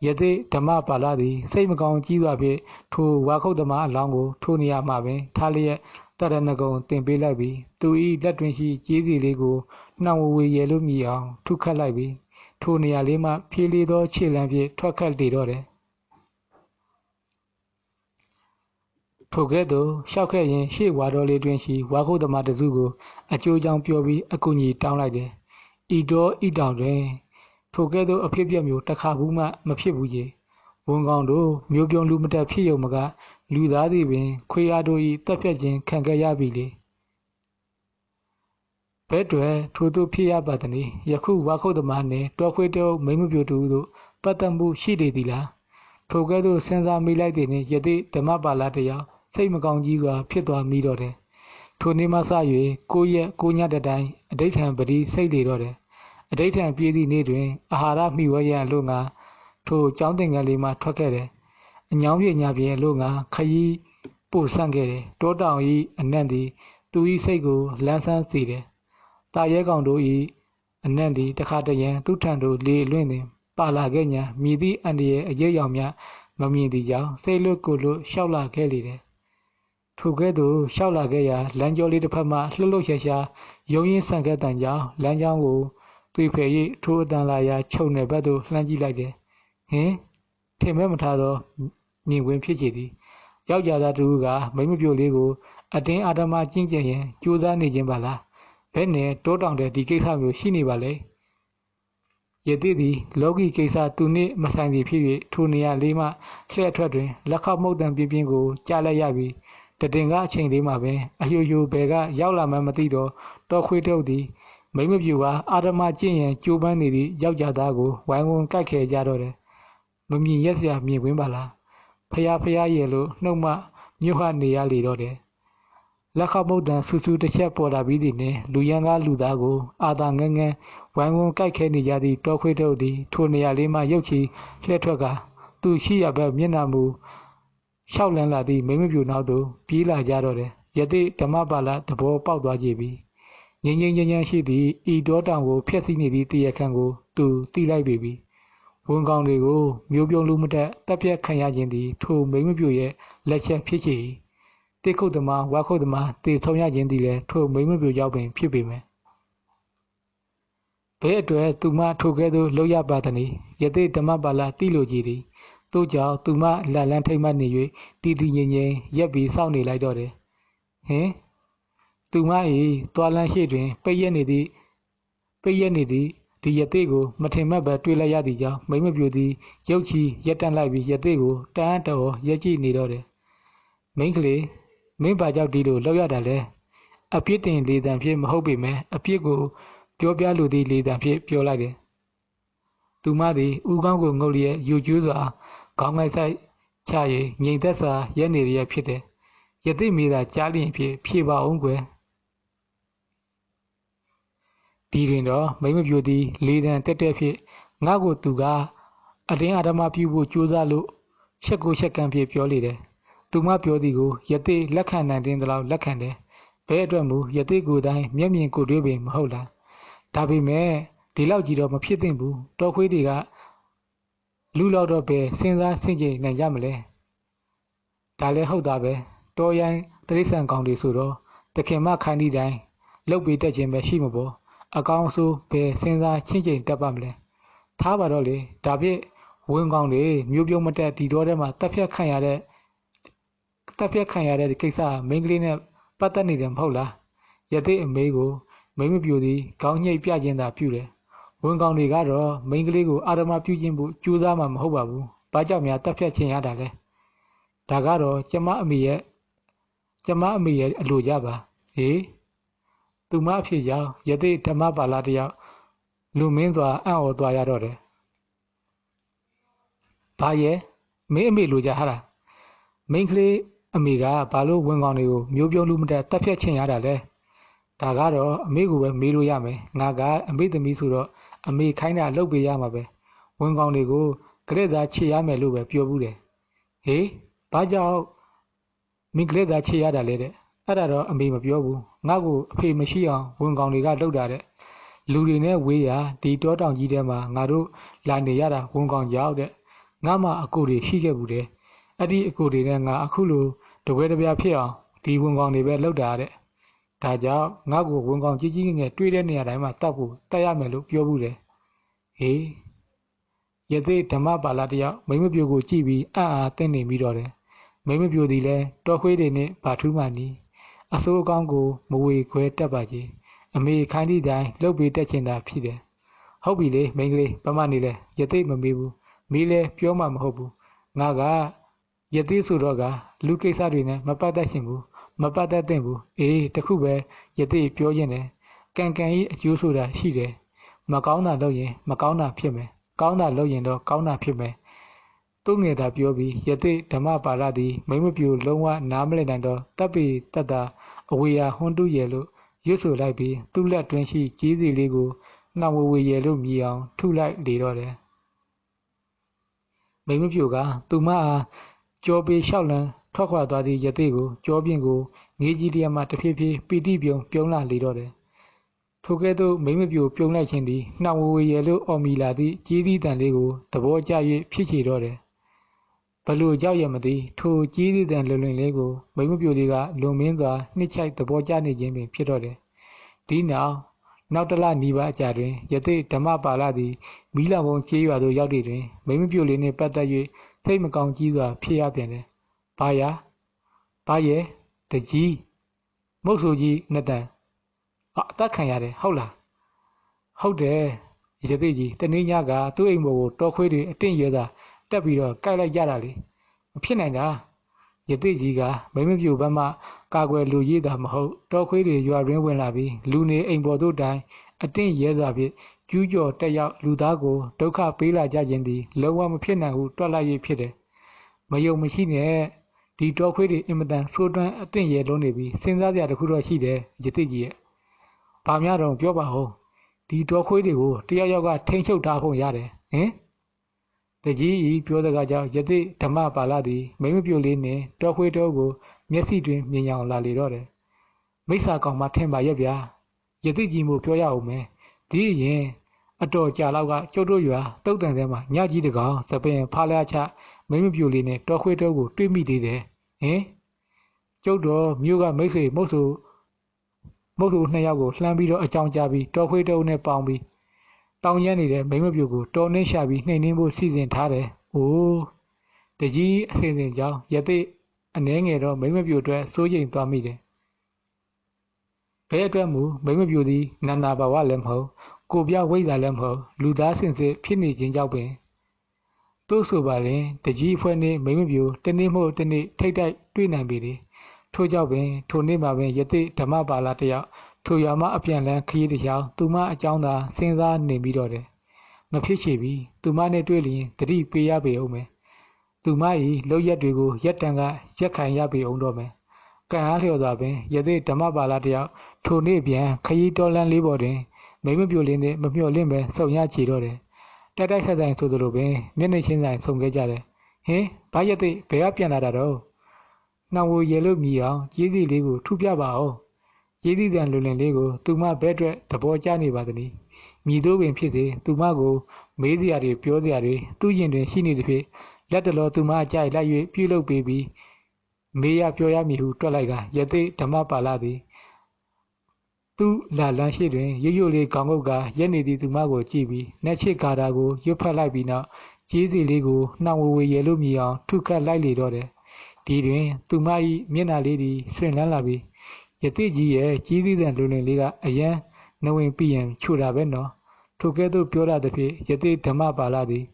ယသိဓမ္မပါဠသည်စိတ်မကောင်းကြီးစွာဖြင့်ထိုဝါခုတ်သမားအလောင်းကိုထိုနေရာမှပင်ထားလျက်တရဏဂုံတင်ပေးလိုက်ပြီးသူ၏လက်တွင်ရှိကြေးစီလေးကိုနှောင်ဝေရလို့မြည်အောင်ထုခတ်လိုက်ပြီးထိုနေရာလေးမှဖြေးလေးသောခြေလမ်းဖြင့်ထွက်ခတ်လေတော့တယ်ထိုကဲ့သို့ရှောက်ခဲ့ရင်ရှေ့ဝါတော်လေးတွင်ရှိဝါခုတ်သမားတစုကိုအကျိုးကြောင့်ပြောပြီးအကူအညီတောင်းလိုက်တယ်ဤတော့ဤတောင်တွင်ထိုကဲ့သို့အဖြစ်ပြက်မျိုးတစ်ခါဘူးမှမဖြစ်ဘူးကြီးဝန်ကောင်တို့မျိုးပြုံးလူမတက်ဖြစ်ရုံမကလူသားသည်ပင်ခွေအားတို့၏တက်ဖြတ်ခြင်းခံခဲ့ရပြီလေဘဲတွယ်ထိုသို့ဖြစ်ရပါသည်ယခုဝါခုတ်သမားနှင့်တောခွေးတုပ်မိမပြူတူတို့ပတ်သက်မှုရှိနေသည်လားထိုကဲ့သို့စဉ်းစားမိလိုက်သည်နှင့်ယသိဓမ္မပါဠတယောက်စိတ်မကောင်းကြီးစွာဖြစ်သွားမိတော့တယ်ထိုနေ့မှစ၍9 ရက်9 ညတတိုင်းအဋိဌံပတိစိတ်လေတော့တယ်အဋိဌံပြည့်သည့်နေ့တွင်အာဟာရမိဝဲရန်လို့ငါထိုကျောင်းသင်္ကန်းလေးမှထွက်ခဲ့တယ်အညောင်းပြညပြင်းလို့ငါခရီး ပို့ဆန့်ခဲ့တယ်တောတောင်ဤအနံ့သည်သူ၏စိတ်ကိုလန်းဆန်းစေတယ်တာရဲကောင်တို့၏အနံ့သည်တခါတရံသူထံသို့လေလွင့်တွင်ပါလာခဲ့ညာမြည်သည့်အန္တရာယ်အရေးရောင်များမမြင်သည့်ကြောင့်စိတ်လွတ်ကိုယ်လွတ်လျှောက်လာခဲ့လေတယ်ထိုကဲ့သို့လျှောက်လာခဲ့ရာလမ်းကျောလေးတစ်ဖက်မှလှုပ်လှုပ်ရှားရှားရုံရင်းဆန်ခဲ့တန်ကြောင့်လမ်းကြောင်းကိုသွေဖယ်၍ထိုအတန်လာရာခြုံနယ်ဘက်သို့လှမ်းကြည့်လိုက်တယ်ဟင်ထင်မဲ့မထားသောမြင်ကွင်းဖြစ်ချေသည်ယောက်ျားသားတူကမိမပြိုလေးကိုအတင်းအာဓမကျင့်ကြံရန်ကြိုးစားနေခြင်းပါလားဘယ်နဲ့တိုးတောင်တဲ့ဒီကိစ္စမျိုးရှိနေပါလဲယတိသည်လောကီကိစ္စသူနှင့်မဆိုင်သည်ဖြစ်၍ထိုနေရာလေးမှလှည့်အထွက်တွင်လက်ခောက်မှုတ်တံပြင်းပြင်းကိုကြားလိုက်ရပြီးတတင်ကအချိန်လေးမှပင်အယိုယိုဘယ်ကရောက်လာမှမသိတော့တောခွေးတုပ်သည်မိမပြူကအာဓမကျင့်ရန်ကြိုးပမ်းနေသည့်ယောက်ျားသားကိုဝိုင်းဝန်းကြိုက်ခဲကြတော့တယ်မမြင်ရက်စရာမြင်ကွင်းပါလားဖျားရဲ့လို့နှုတ်မှညှို့ဟနေရလေတော့တယ်လက်ခောက်မှုတ်တံစူးစူးတစ်ချက်ပေါ်လာပြီးသည်နှင့်လူရန်ကားလူသားကိုအာသာငန်းငန်းဝိုင်းဝန်းကြိုက်ခဲနေကြသည့်တောခွေးတုပ်သည်ထိုနေရာလေးမှရုတ်ချီလှည့်ထွက်ကသူရှိရဘက်မျက်နှာမူရှောက်လန်းလာသည့်မိမပြူနောက်သို့ပြေးလာကြတော့တယ်ယတိဓမ္မပါဠသဘောပေါက်သွားကြပြီငြိမ်းချမ်းရှိသည့်ဤတောတောင်ကိုဖျက်ဆီးနေသည့်တရားခံကိုသူသိလိုက်ပြီဝန်ကောင်တွေကိုမျိုးပြုံးလူမတက်တပ်ပြတ်ခံရခြင်းသည်ထိုမိမပြူရဲ့လက်ချက်ဖြစ်ချေတိခုတ်သမားဝါခုတ်သမားတည်ဆုံးရခြင်းသည်လည်းထိုမိမပြူရောက်ပင်ဖြစ်ပေမယ်ဘဲအတွက်သူမထိုကဲ့သို့လောက်ရပါသည်ယတိဓမ္မပါဠတိလိုကြည်သည်တို့ကြောင့်သူမလက်လန်းထိတ်မှတ်နေ၍တည်တည်ငြိမ်ငြိမ်ရက်ပြီးစောင့်နေလိုက်တော့တယ်ဟင်သူမ၏သွားလန်းရှိတွင်ပိတ်ရက်နေသည့်ဒီယသိကိုမထင်မှတ်ပဲတွေ့လိုက်ရသည်ကြောင့်မိမပြူသည်ရုတ်ချီရက်တန့်လိုက်ပြီးယသိကိုတန်းတော်ရက်ကြည့်နေတော့တယ်မိန်းကလေးမင်းဘာကြောင့်ဒီလိုလောက်ရတာလဲအပြစ်တင်လေတံဖြစ်မဟုတ်ပေမဲ့အပြစ်ကိုပြောပြလိုသည့်လေတံဖြစ်ပြောလိုက်တယ်သူမသည်ဥကောင်းကိုငုတ်လျက်ယူကျူးစွာခေါင်းငိုက်ဆိုင်ချ၍ငြိမ်သက်စွာရက်နေရဖြစ်တယ်ယသိမိသာကြားလျင်ဖြေပါအောင်ကွယ်ဒီတွင်တော့မိမပြိုသည်လေတံတက်ဖြင့်ငါ့ကိုသူကအတင်းအာဓမပြုဖို့ကြိုးစားလို့ရှက်ကိုရှက်ကံဖြင့်ပြောလေတယ်သူမပြောသည်ကိုယသိလက်ခံနိုင်တဲ့လောက်လက်ခံတယ်ဘဲအတွက်မူယသိကိုယ်တိုင်မျက်မြင်ကိုယ်တွေ့ပင်မဟုတ်လားဒါပေမဲ့ဒီလောက်ကြီးတော့မဖြစ်သင့်ဘူးတောခွေးတွေကလူလောက်တော့ပဲစဉ်းစားဆင်ခြင်နိုင်ကြမလဲဒါလည်းဟုတ်တာပဲတောရိုင်းတိရစ္ဆာန်ကောင်တွေဆိုတော့တခင်မခိုင်းသည့်တိုင်လှုပ်ပေးတတ်ခြင်းပဲရှိမှာပေါ့အကောင်ဆိုပဲစဉ်းစားချင်းချင်းတက်ပါမလဲထားပါတော့လေဒါဖြင့်ဝင်ကောင်တွေမျိုးပြုံးမတက်ဒီတော့ထဲမှာတက်ဖြတ်ခံရတဲ့ကိစ္စမိန်းကလေးနဲ့ပတ်သက်နေတယ်မဟုတ်လားယသိအမေကိုမိမပြူသည်ခေါင်းညှိပ်ပြခြင်းသာပြုတယ်ဝန်ကောင်တွေကတော့မိန်းကလေးကိုအာဓမပြုခြင်းဖို့ကြိုးစားမှာမဟုတ်ပါဘူးဘာကြောင့်များတက်ဖြတ်ခြင်းရတာလဲဒါကတော့ကျမအမေရဲ့အလိုကြပါဟေးသူမအဖြစ်ကြောင့်ယသိဓမ္မပါဠတယောက်လူမင်းစွာအံ့ဩသွားရတော့တယ်ဘာရဲ့မင်းအမေလိုကြဟာလားမိန်းကလေးအမေကဘာလို့ဝန်ကောင်တွေကိုမျိုးပြုံးလူမတက်တက်ဖြတ်ခြင်းရတာလဲဒါကတော့အမေကိုပဲမေးလို့ရမယ်ငါကအမေသမီးဆိုတော့အမေခိုင်းတာလုပ်ပေးရမှာပဲဝန်ကောင်တွေကိုကလေးသားချေရမယ်လို့ပဲပြောဘူးတယ်ဟေးဘာကြောင့်မင်းကလေးသားချေရတာလဲတဲ့အဲ့ဒါတော့အမေမပြောဘူးငါ့ကိုအဖေမရှိအောင်ဝန်ကောင်တွေကလှုပ်တာတဲ့လူတွေနဲ့ဝေးရာဒီတောတောင်ကြီးထဲမှာငါတို့လာနေရတာဝန်ကောင်ကြောက်တဲ့ငါမှအကိုတွေရှိခဲ့ဘူးတဲ့အဲ့ဒီအကိုတွေနဲ့ငါအခုလိုတပွဲတပြားဖြစ်အောင်ဒီဝန်ကောင်တွေပဲလှုပ်တာတဲ့ဒါကြောင့်ငါ့ကိုဝန်ကောင်ကြီးကြီးငယ်တွေ့တဲ့နေရာတိုင်းမှာတတ်ရမယ်လို့ပြောဘူးတယ်ဟေးယသိဓမ္မပါဠတယောက်မိမပြိုကိုကြည့်ပြီးအံ့အားသင့်နေပြီးတော့တယ်မိမပြိုသည်လည်းတောခွေးတွေနဲ့ဘာထူးမှနီးအစိုးအကောင်းကိုမဝေခွဲတက်ပါကြီးအမေခိုင်းသည့်တိုင်းလှုပ်ပြီးတက်ချင်တာဖြစ်တယ်ဟုတ်ပြီလေမိန်းကလေးဘာမှနေလဲယသိမမေးဘူးမေးလဲပြောမှမဟုတ်ဘူးငါကယသိဆိုတော့ကလူကိစ္စတွေနဲ့မပတ်သက်ရှင်ဘူးမပတ်သက်သင့်ဘူးအေးတခုပဲယသိပြောရင်လည်းကံဤအကျိုးဆိုတာရှိတယ်မကောင်းတာလုပ်ရင်မကောင်းတာဖြစ်မယ်ကောင်းတာလုပ်ရင်တော့ကောင်းတာဖြစ်မယ်သူငယ်သာပြောပြီးယသိဓမ္မပါဠသည်မိမပြူလုံးဝနားမလည်နိုင်တော့တပ်ပေတတ်တာအဝေရာဟွန်းတုရဲ့လို့ရွတ်ဆိုလိုက်ပြီးသူ့လက်တွင်းရှိကြီးစီလေးကိုနှောင်ဝေရဲ့လို့မြည်အောင်ထုလိုက်လေတော့တယ်မိမပြူကသူမအားကြောပေးလျှောက်လန်း ထွက်ခွာသွားသည့်ရသေးကိုကြောပြင်ကိုငေးကြီးလျက်မှတဖြည်းဖြည်းပီတိပြုံးလာလေတော့တယ်ထိုကဲ့သို့မိမ့်မပြိုပြုံးလိုက်ခြင်းသည်နှောင်ဝေရလို့အော်မီလာသည့်ကြီးသည့်တန်လေးကိုသဘောကျ၍ဖြစ်ချေတော့တယ်ဘလို့ကြောက်ရမသည်ထိုကြီးသည့်တန်လွင်လေးကိုမိမ့်မပြိုလေးကလွန်မင်းစွာနှစ်ချိုက်သဘောကျနေခြင်းပင်ဖြစ်တော့တယ်ဒီနောက်တလနီးပါးအကြာတွင်ယသိဓမ္မပါဠသည်မီးလောင်ပုံကျေးရွာသို့ရောက်သည့်တွင်မိမ့်မပြိုလေးနှင့်ပတ်သက်၍စိတ်မကောင်းကြီးစွာဖြစ်ရပြန်တယ်ဘာရဲ့တကြီးမုတ်ဆိုကြီးနှစ်တန်အသက်ခံရတယ်ဟုတ်လားဟုတ်တယ်ရသေးကြီးတနေ့ညကသူ့အိမ်ပေါ်ကိုတော်ခွေးတွေအတင့်ရဲသာတက်ပြီးတော့ကြိုက်လိုက်ကြတာလေမဖြစ်နိုင်တာရသေးကြီးကမိမ့်မပြိုဘက်မှကာကွယ်လူရည်သာမဟုတ်တော်ခွေးတွေရွာရင်းဝင်လာပြီးလူနေအိမ်ပေါ်သို့တိုင်အတင့်ရဲစွာဖြင့်ကျူးကျော်တက်ရောက်လူသားကိုဒုက္ခပေးလာကြခြင်းသည်လုံးဝမဖြစ်နိုင်ဟုတွက်လိုက်၍ဖြစ်တယ်မယုံမရှိနဲ့ဒီတော်ခွေးတွေအင်မတန်ဆိုးတွန်းအတင့်ရဲလုံးနေပြီးစဉ်းစားစရာတစ်ခုတော့ရှိတယ်ရသေးကြီးရဲ့ဘာများတော့ပြောပါဦးဒီတော်ခွေးတွေကိုတယောက်ကထိန်းချုပ်ထားဖို့ရတယ်ဟင်တကြီးဤပြောစကားကြောင့်ယသိဓမ္မပါဠသည်မိမ့်မပြိုလေးနှင့်တော်ခွေးတော်ကိုမျက်စိတွင်မြင်အောင်လာလေတော့တယ်မိစ္ဆာကောင်မှထင်ပါရဲ့ဗျာယသိကြီးမို့ပြောရအောင်မယ်ဒီရင်အတော်ကြာလောက်ကကျုပ်တို့ရွာတုတ်တန်ထဲမှာညကြီးတကောင်သပင်ဖားလာချမိမ့်မပြိုလေးနဲ့တော်ခွေးတော်ကိုတွေးမိသေးတယ်ဟင်ကျုပ်တော်မြို့ကမိတ်ဆွေမုတ်ဆိုနှစ်ယောက်ကိုလှမ်းပြီးတော့အကြောင်းကြားပြီးတော်ခွေးတုံးနဲ့ပေါင်းပြီးတောင်းရမ်းနေတဲ့မိမ့်မပြိုကိုတော်နှင်းရှာပြီးနှိမ်နှင်းဖို့စီစဉ်ထားတယ်။အိုးတကြီးအစဉ်စဉ်ကြောင့်ရသိအနှဲငယ်တော့မိမ့်မပြိုအတွက်စိုးရိမ်သွားမိတယ်။ဘဲအတွက်မူမိမ့်မပြိုသည်နန္နာဘဝလည်းမဟုတ်ကိုပြဝိဇ္ဇာလည်းမဟုတ်လူသားစင်စစ်ဖြစ်နေခြင်းကြောင့်ပင်သို့ဆိုပါရင်တကြီးဖွဲ့နေမိမ့်မပြိုတနေ့မဟုတ်တနေ့ထိတ်တိုက်တွေ့နိုင်ပေတယ်။ထို့ကြောင့်ပင်ထိုနေ့မှာပင်ယသိဓမ္မပါဠတယောက်ထိုရွာမှအပြန်လန်းခရီးတစ်ချောင်းသူမအကြောင်းသာစဉ်းစားနေပြီးတော့တယ်မဖြစ်ချေပြီသူမနဲ့တွေ့လျင်တတိပေးရပေအောင်မယ်သူမ၏လောက်ရက်တွေကိုရက်တန်ကရက်ခံရပေအောင်တော့မယ်ကံအားလျော်စွာပင်ယသိဓမ္မပါဠတယောက်ထိုနေ့ပြန်ခရီးတော်လန်းလေးပေါ်တွင်မိမ့်မပြိုလင်းနှင့်မမျှော်လင့်ပဲစုံရချေတော့တယ်တိုက်တိုက်ဆက်ဆိုင်ဆိုသလိုပင်မျက်နှာချင်းဆိုင်ဆုံခဲ့ကြတယ်ဟင်ဘာယသိဘယ်ကပြန်လာတာတော့နှောင်ဝရဲလို့မြည်အောင်ကြီးစီလေးကိုထုပြပါအောင်ရေးသည့်တန်လွင်လေးကိုသူမဘဲအတွက်သဘောကျနေပါသည်။မြည်သို့ပင်ဖြစ်စေသူမကိုမေးစရာတွေပြောစရာတွေသူ့ရင်တွင်ရှိနေသည်ဖြင့်လက်တလောသူမအကြိုက်လိုက်၍ပြုလုပ်ပေးပြီးမေးရပြောရမည်ဟုတွက်လိုက်ကယသိဓမ္မပါဠသည်သူလာလန်းရှိတွင်ရွလေးခေါင်းငုတ်ကရက်နေသည့်သူမကိုကြည့်ပြီးနှက်ချစ်ကာတာကိုရွတ်ဖက်လိုက်ပြီးနောက်ကြီးစီလေးကိုနှောင်ဝေရဲလို့မြည်အောင်ထုခတ်လိုက်လေတော့တယ်။ဒီတွင်သူမ၏မျက်နှာလေးသည်ဆွင်လန်းလာပြီးယသိကြီးရဲ့ကြီးသီးတဲ့လူလင်လေးကအရန်နဝင်ပြီးရင်ချိုတာပဲနော်ထိုကဲ့သို့ပြောရသည်ဖြင့်ယသိဓမ္မပါဠသည်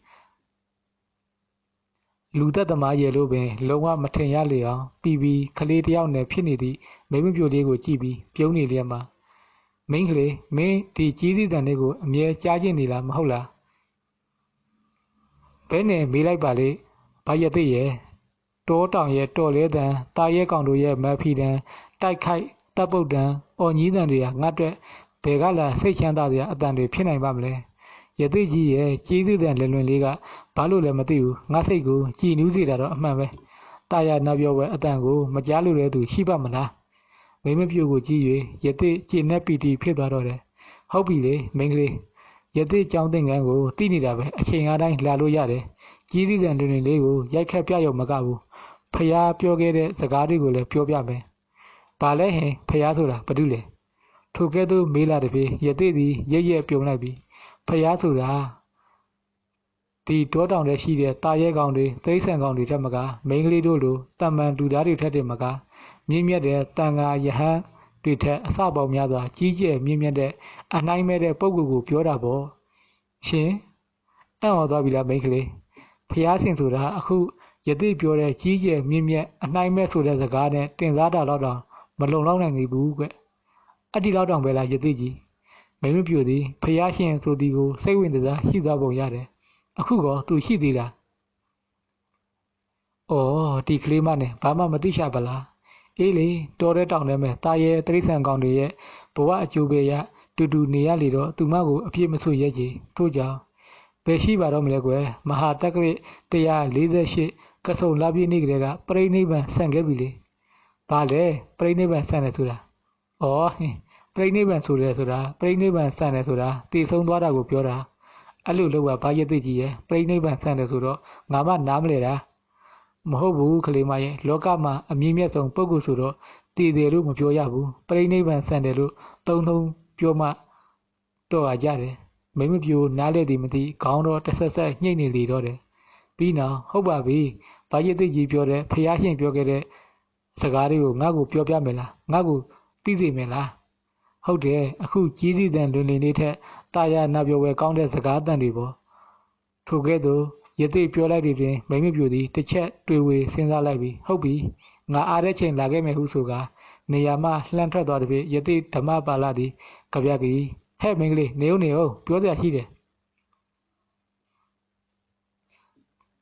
လူသက်သမားရဲ့လို့ပင်လုံးဝမထင်ရလေအောင်ပြီးခလေးတယောက်နဲ့ဖြစ်နေသည့်မိမ့်မပြိုလေးကိုကြည့်ပြီးပြုံးနေလျက်မှာမိန်းကလေးမင်းဒီကြီးသီးတဲ့လေးကိုအမြဲကြားချင်းနေလားမဟုတ်လားဘဲနဲ့မေးလိုက်ပါလေဘာယသိရဲ့တောတောင်ရဲ့တော်လဲတန်တာရဲကောင်တို့ရဲ့မဖီတန်တိုက်ခိုက်တပ်ပုတ်တန်အော်ညီးတန်တွေကငါ့အတွက်ဘယ်ကလာစိတ်ချမ်းသာစရာအတန်တွေဖြစ်နိုင်ပါမလဲယသိကြီးရဲ့ကြီးစုတဲ့လွင်လေးကဘာလို့လဲမသိဘူးငါစိတ်ကိုကြည်နူးစေတာတော့အမှန်ပဲတာယာနောက်ပြောပွဲအတန်ကိုမကြားလို့တဲ့သူရှိပါမလားမိမပြိုကိုကြည့်၍ယသိကြည်နဲ့ပီတီဖြစ်သွားတော့တယ်ဟုတ်ပြီလေမိန်းကလေးယသိကြောင်းသင်္ကန်းကိုတိနေတာပဲအချိန်အားတိုင်းလာလို့ရတယ်ကြီးစုတဲ့လွင်လေးကိုရိုက်ခတ်ပြရုံမကဘူးဖျားပြောခဲ့တဲ့စကားတွေကိုလည်းပြောပြမယ်ဘာလဲဟင်ဖျားဆိုတာဘာတူလဲထိုကဲ့သို့မေးလာသည်ဖြင့်ယသိသည်ရက်ပြုံလိုက်ပြီးဖျားဆိုတာဒီတောတောင်ထဲရှိတဲ့တာရဲကောင်တွေတိရစ္ဆာန်ကောင်တွေထက်မကမိန်းကလေးတို့လိုတမန်လူသားတွေထက်တည်းမကမြင့်မြတ်တဲ့တန်ဃာယဟန်တွေထက်အစပေါင်းများစွာကြီးကျယ်မြင့်မြတ်တဲ့အနှိုင်းမဲ့တဲ့ပုဂ္ဂိုလ်ကိုပြောတာပေါ့ရှင်အံ့ဩသွားပြီလားမိန်းကလေးဖျားရှင်ဆိုတာအခုယသိပြောတဲ့ကြီးကျယ်မြင့်မြတ်အနှိုင်းမဲ့ဆိုတဲ့စကားနဲ့တင်စားတာတော့တောင်မလုံလောက်နိုင်ဘူးကွအတိလောက်တောင်ပဲလားယသိကြီးမိမပြိုသည်ဖျားရှင်ဆိုသည်ကိုစိတ်ဝင်စားရှိသွားပုံရတယ်အခုကောသူရှိသေးလားအော်ဒီကလေးမနဲ့ဘာမှမသိချပါလားအေးလေတော်တဲ့တောင်ထဲမှာတာရဲတရိษံကောင်တွေရဲ့ဘဝအကျိုးပဲရတူတူနေရလေတော့သူမကိုအပြစ်မဆွရဲကြီးထို့ကြောင့်ဘယ်ရှိပါတော့မလဲကွယ်မဟာတက္ကရာ148 ကဆုံလာပြည့်နေ့ကလေးကပြိဋိဘံဆန့်ခဲ့ပြီလေဘာလဲပြိဋိဘံဆန့်တယ်ဆိုတာဩပြိဋိဘံဆိုတယ်ဆိုတာပြိဋိဘံဆန့်တယ်ဆိုတာတည်ဆုံးသွားတာကိုပြောတာအဲ့လိုလို့ကဘာရသိကြီးရဲ့ပြိဋိဘံဆန့်တယ်ဆိုတော့ငါမနားမလဲတာမဟုတ်ဘူးကလေးမရဲ့လောကမှာအမြင့်မြတ်ဆုံးပုဂ္ဂိုလ်ဆိုတော့တည်တယ်လို့မပြောရဘူးပြိဋိဘံဆန့်တယ်လို့သုံးလုံးပြောမှတော့ရကြတယ်မိမပြိုနားလဲသည်မသိခေါင်းတော့တဆက်ဆက်ညှိနေလေတော့တယ်ပြီးနောက်ဟုတ်ပါပြီဘာရသိကြီးပြောတဲ့ဖះရှင်ပြောခဲ့တဲ့စကားတွေကိုငါ့ကိုပြောပြမယ်လားငါ့ကိုသိစေမယ်လားဟုတ်တယ်အခုကြီးစည်းတန်လွင်နေထက်တာယာနာပြောဝဲကောင်းတဲ့စကားတန်တွေပေါ့ထို့ကဲ့သို့ရသိပြောလိုက်တဲ့တွင်မိမပြိုသည်တစ်ချက်တွေ့ဝေစဉ်းစားလိုက်ပြီးဟုတ်ပြီငါအားတဲ့ချိန်လာခဲ့မယ်ဟုဆိုကနေရာမှလှမ်းထွက်သွားတဲ့ဖြင့်ယသိဓမ္မပါဠသည်ကြပြကြီးဟဲ့မင်းကလေးနေဦးပြောစရာရှိတယ်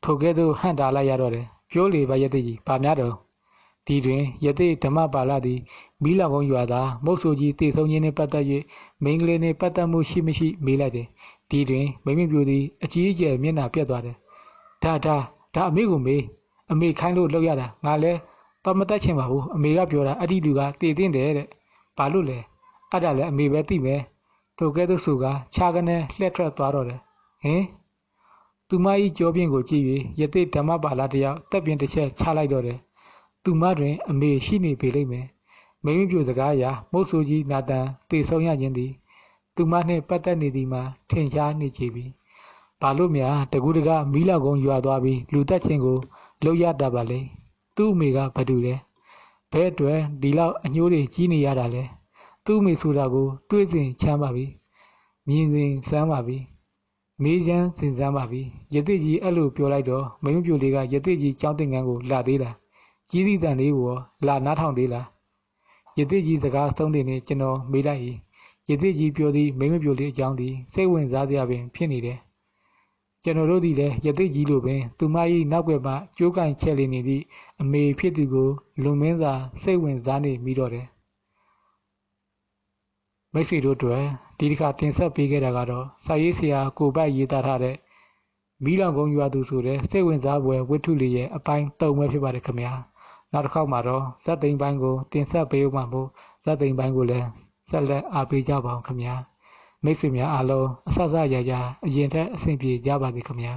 ထိုကဲ့သို့ဟန့်တားလိုက်ရတော့တယ်ပြောလေပါယသိကြီးဗာများတော့ဒီတွင်ယသိဓမ္မပါဠသည်မိလောင်ကုန်းရွာသားမုတ်ဆိုကြီးတည်ဆုံးခြင်းနှင့်ပတ်သက်၍မိန်းကလေးနှင့်ပတ်သက်မှုရှိမရှိမေးလိုက်တယ်ဒီတွင်မိမပြိုသည်အကြီးအကျယ်မျက်နှာပြတ်သွားတယ်ဒါအမေကိုမေးအမေခိုင်းလို့လောက်ရတာငါလဲတော့မတတ်ချင်ပါဘူးအမေကပြောတာအဲ့ဒီလူကတည်တင်တယ်တဲ့ဘာလို့လဲအဲ့ဒါလဲအမေပဲသိမယ်ထိုကဲ့သို့ဆိုကခြားကနေလှည့်ထွက်သွားတော့တယ်ဟင်သူမ၏ကြောပြင်းကိုကြည့်၍ယသိဓမ္မပါဠတယောက်တက်ပြင်းတစ်ချက်ချလိုက်တော့တယ်သူမတွင်အမေရှိနေပေလိမ့်မယ်မိမပြိုစကားအရာမုတ်ဆိုကြီးနာတန်တည်ဆုံးရခြင်းသည်သူမနှင့်ပတ်သက်နေသည်မှာထင်ရှားနေကြပြီဘာလို့များတကူးတကမီးလောက်ကုန်းရွာသွားပြီးလူတက်ချင်းကိုလှုပ်ရတာပါလေသူ့အမေကဘာတူလဲဘဲအတွက်ဒီလောက်အညိုးတွေကြီးနေရတာလဲသူ့အမေဆိုတာကိုတွေးစဉ်ချမ်းပါပြီမြင်စဉ်စမ်းပါပြီမေးချမ်းစဉ်စမ်းပါပြီယသိကြီးအဲ့လိုပြောလိုက်တော့မိမပြိုလေးကယသိကြီးကြောင်းတင်ငန်းကိုလာသေးလားကြီးသည့်တန်လေးကိုလာနားထောင်သေးလားယသိကြီးစကားဆုံးနေနဲ့ကျွန်တော်မေးလိုက်၏ယသိကြီးပြောသည့်မိမပြိုလေးအကြောင်းသည်စိတ်ဝင်စားစရာပင်ဖြစ်နေတယ်ကျွန်တော်တို့သည်လည်းယသိကြီးလိုပင်သူမ၏နောက်ွယ်မှကြိုးကန်ချက်လေးနေသည့်အမေဖြစ်သူကိုလွန်မင်းစွာစိတ်ဝင်စားနေမိတော့တယ်မိတ်ဆွေတို့အတွက်ဒီတစ်ခါတင်ဆက်ပေးခဲ့တာကတော့စာရေးဆရာကိုပိုက်ရေးသားထားတဲ့မီးလောင်ကုန်းရွာသူဆိုတဲ့စိတ်ဝင်စားဖွယ်ဝတ္ထုလေးရဲ့အပိုင်း၃ပဲဖြစ်ပါတယ်ခင်ဗျာနောက်တစ်ခေါက်မှာတော့ဇက်သိမ်းပိုင်းကိုတင်ဆက်ပေးဦးမှာမို့ဇက်သိမ်းပိုင်းကိုလည်းဆက်လက်အားပေးကြပါအောင်ခင်ဗျာမိတ်ဆွေများအားလုံးအဆအဆရရအရင်ထက်အဆင်ပြေကြပါစေခင်ဗျာ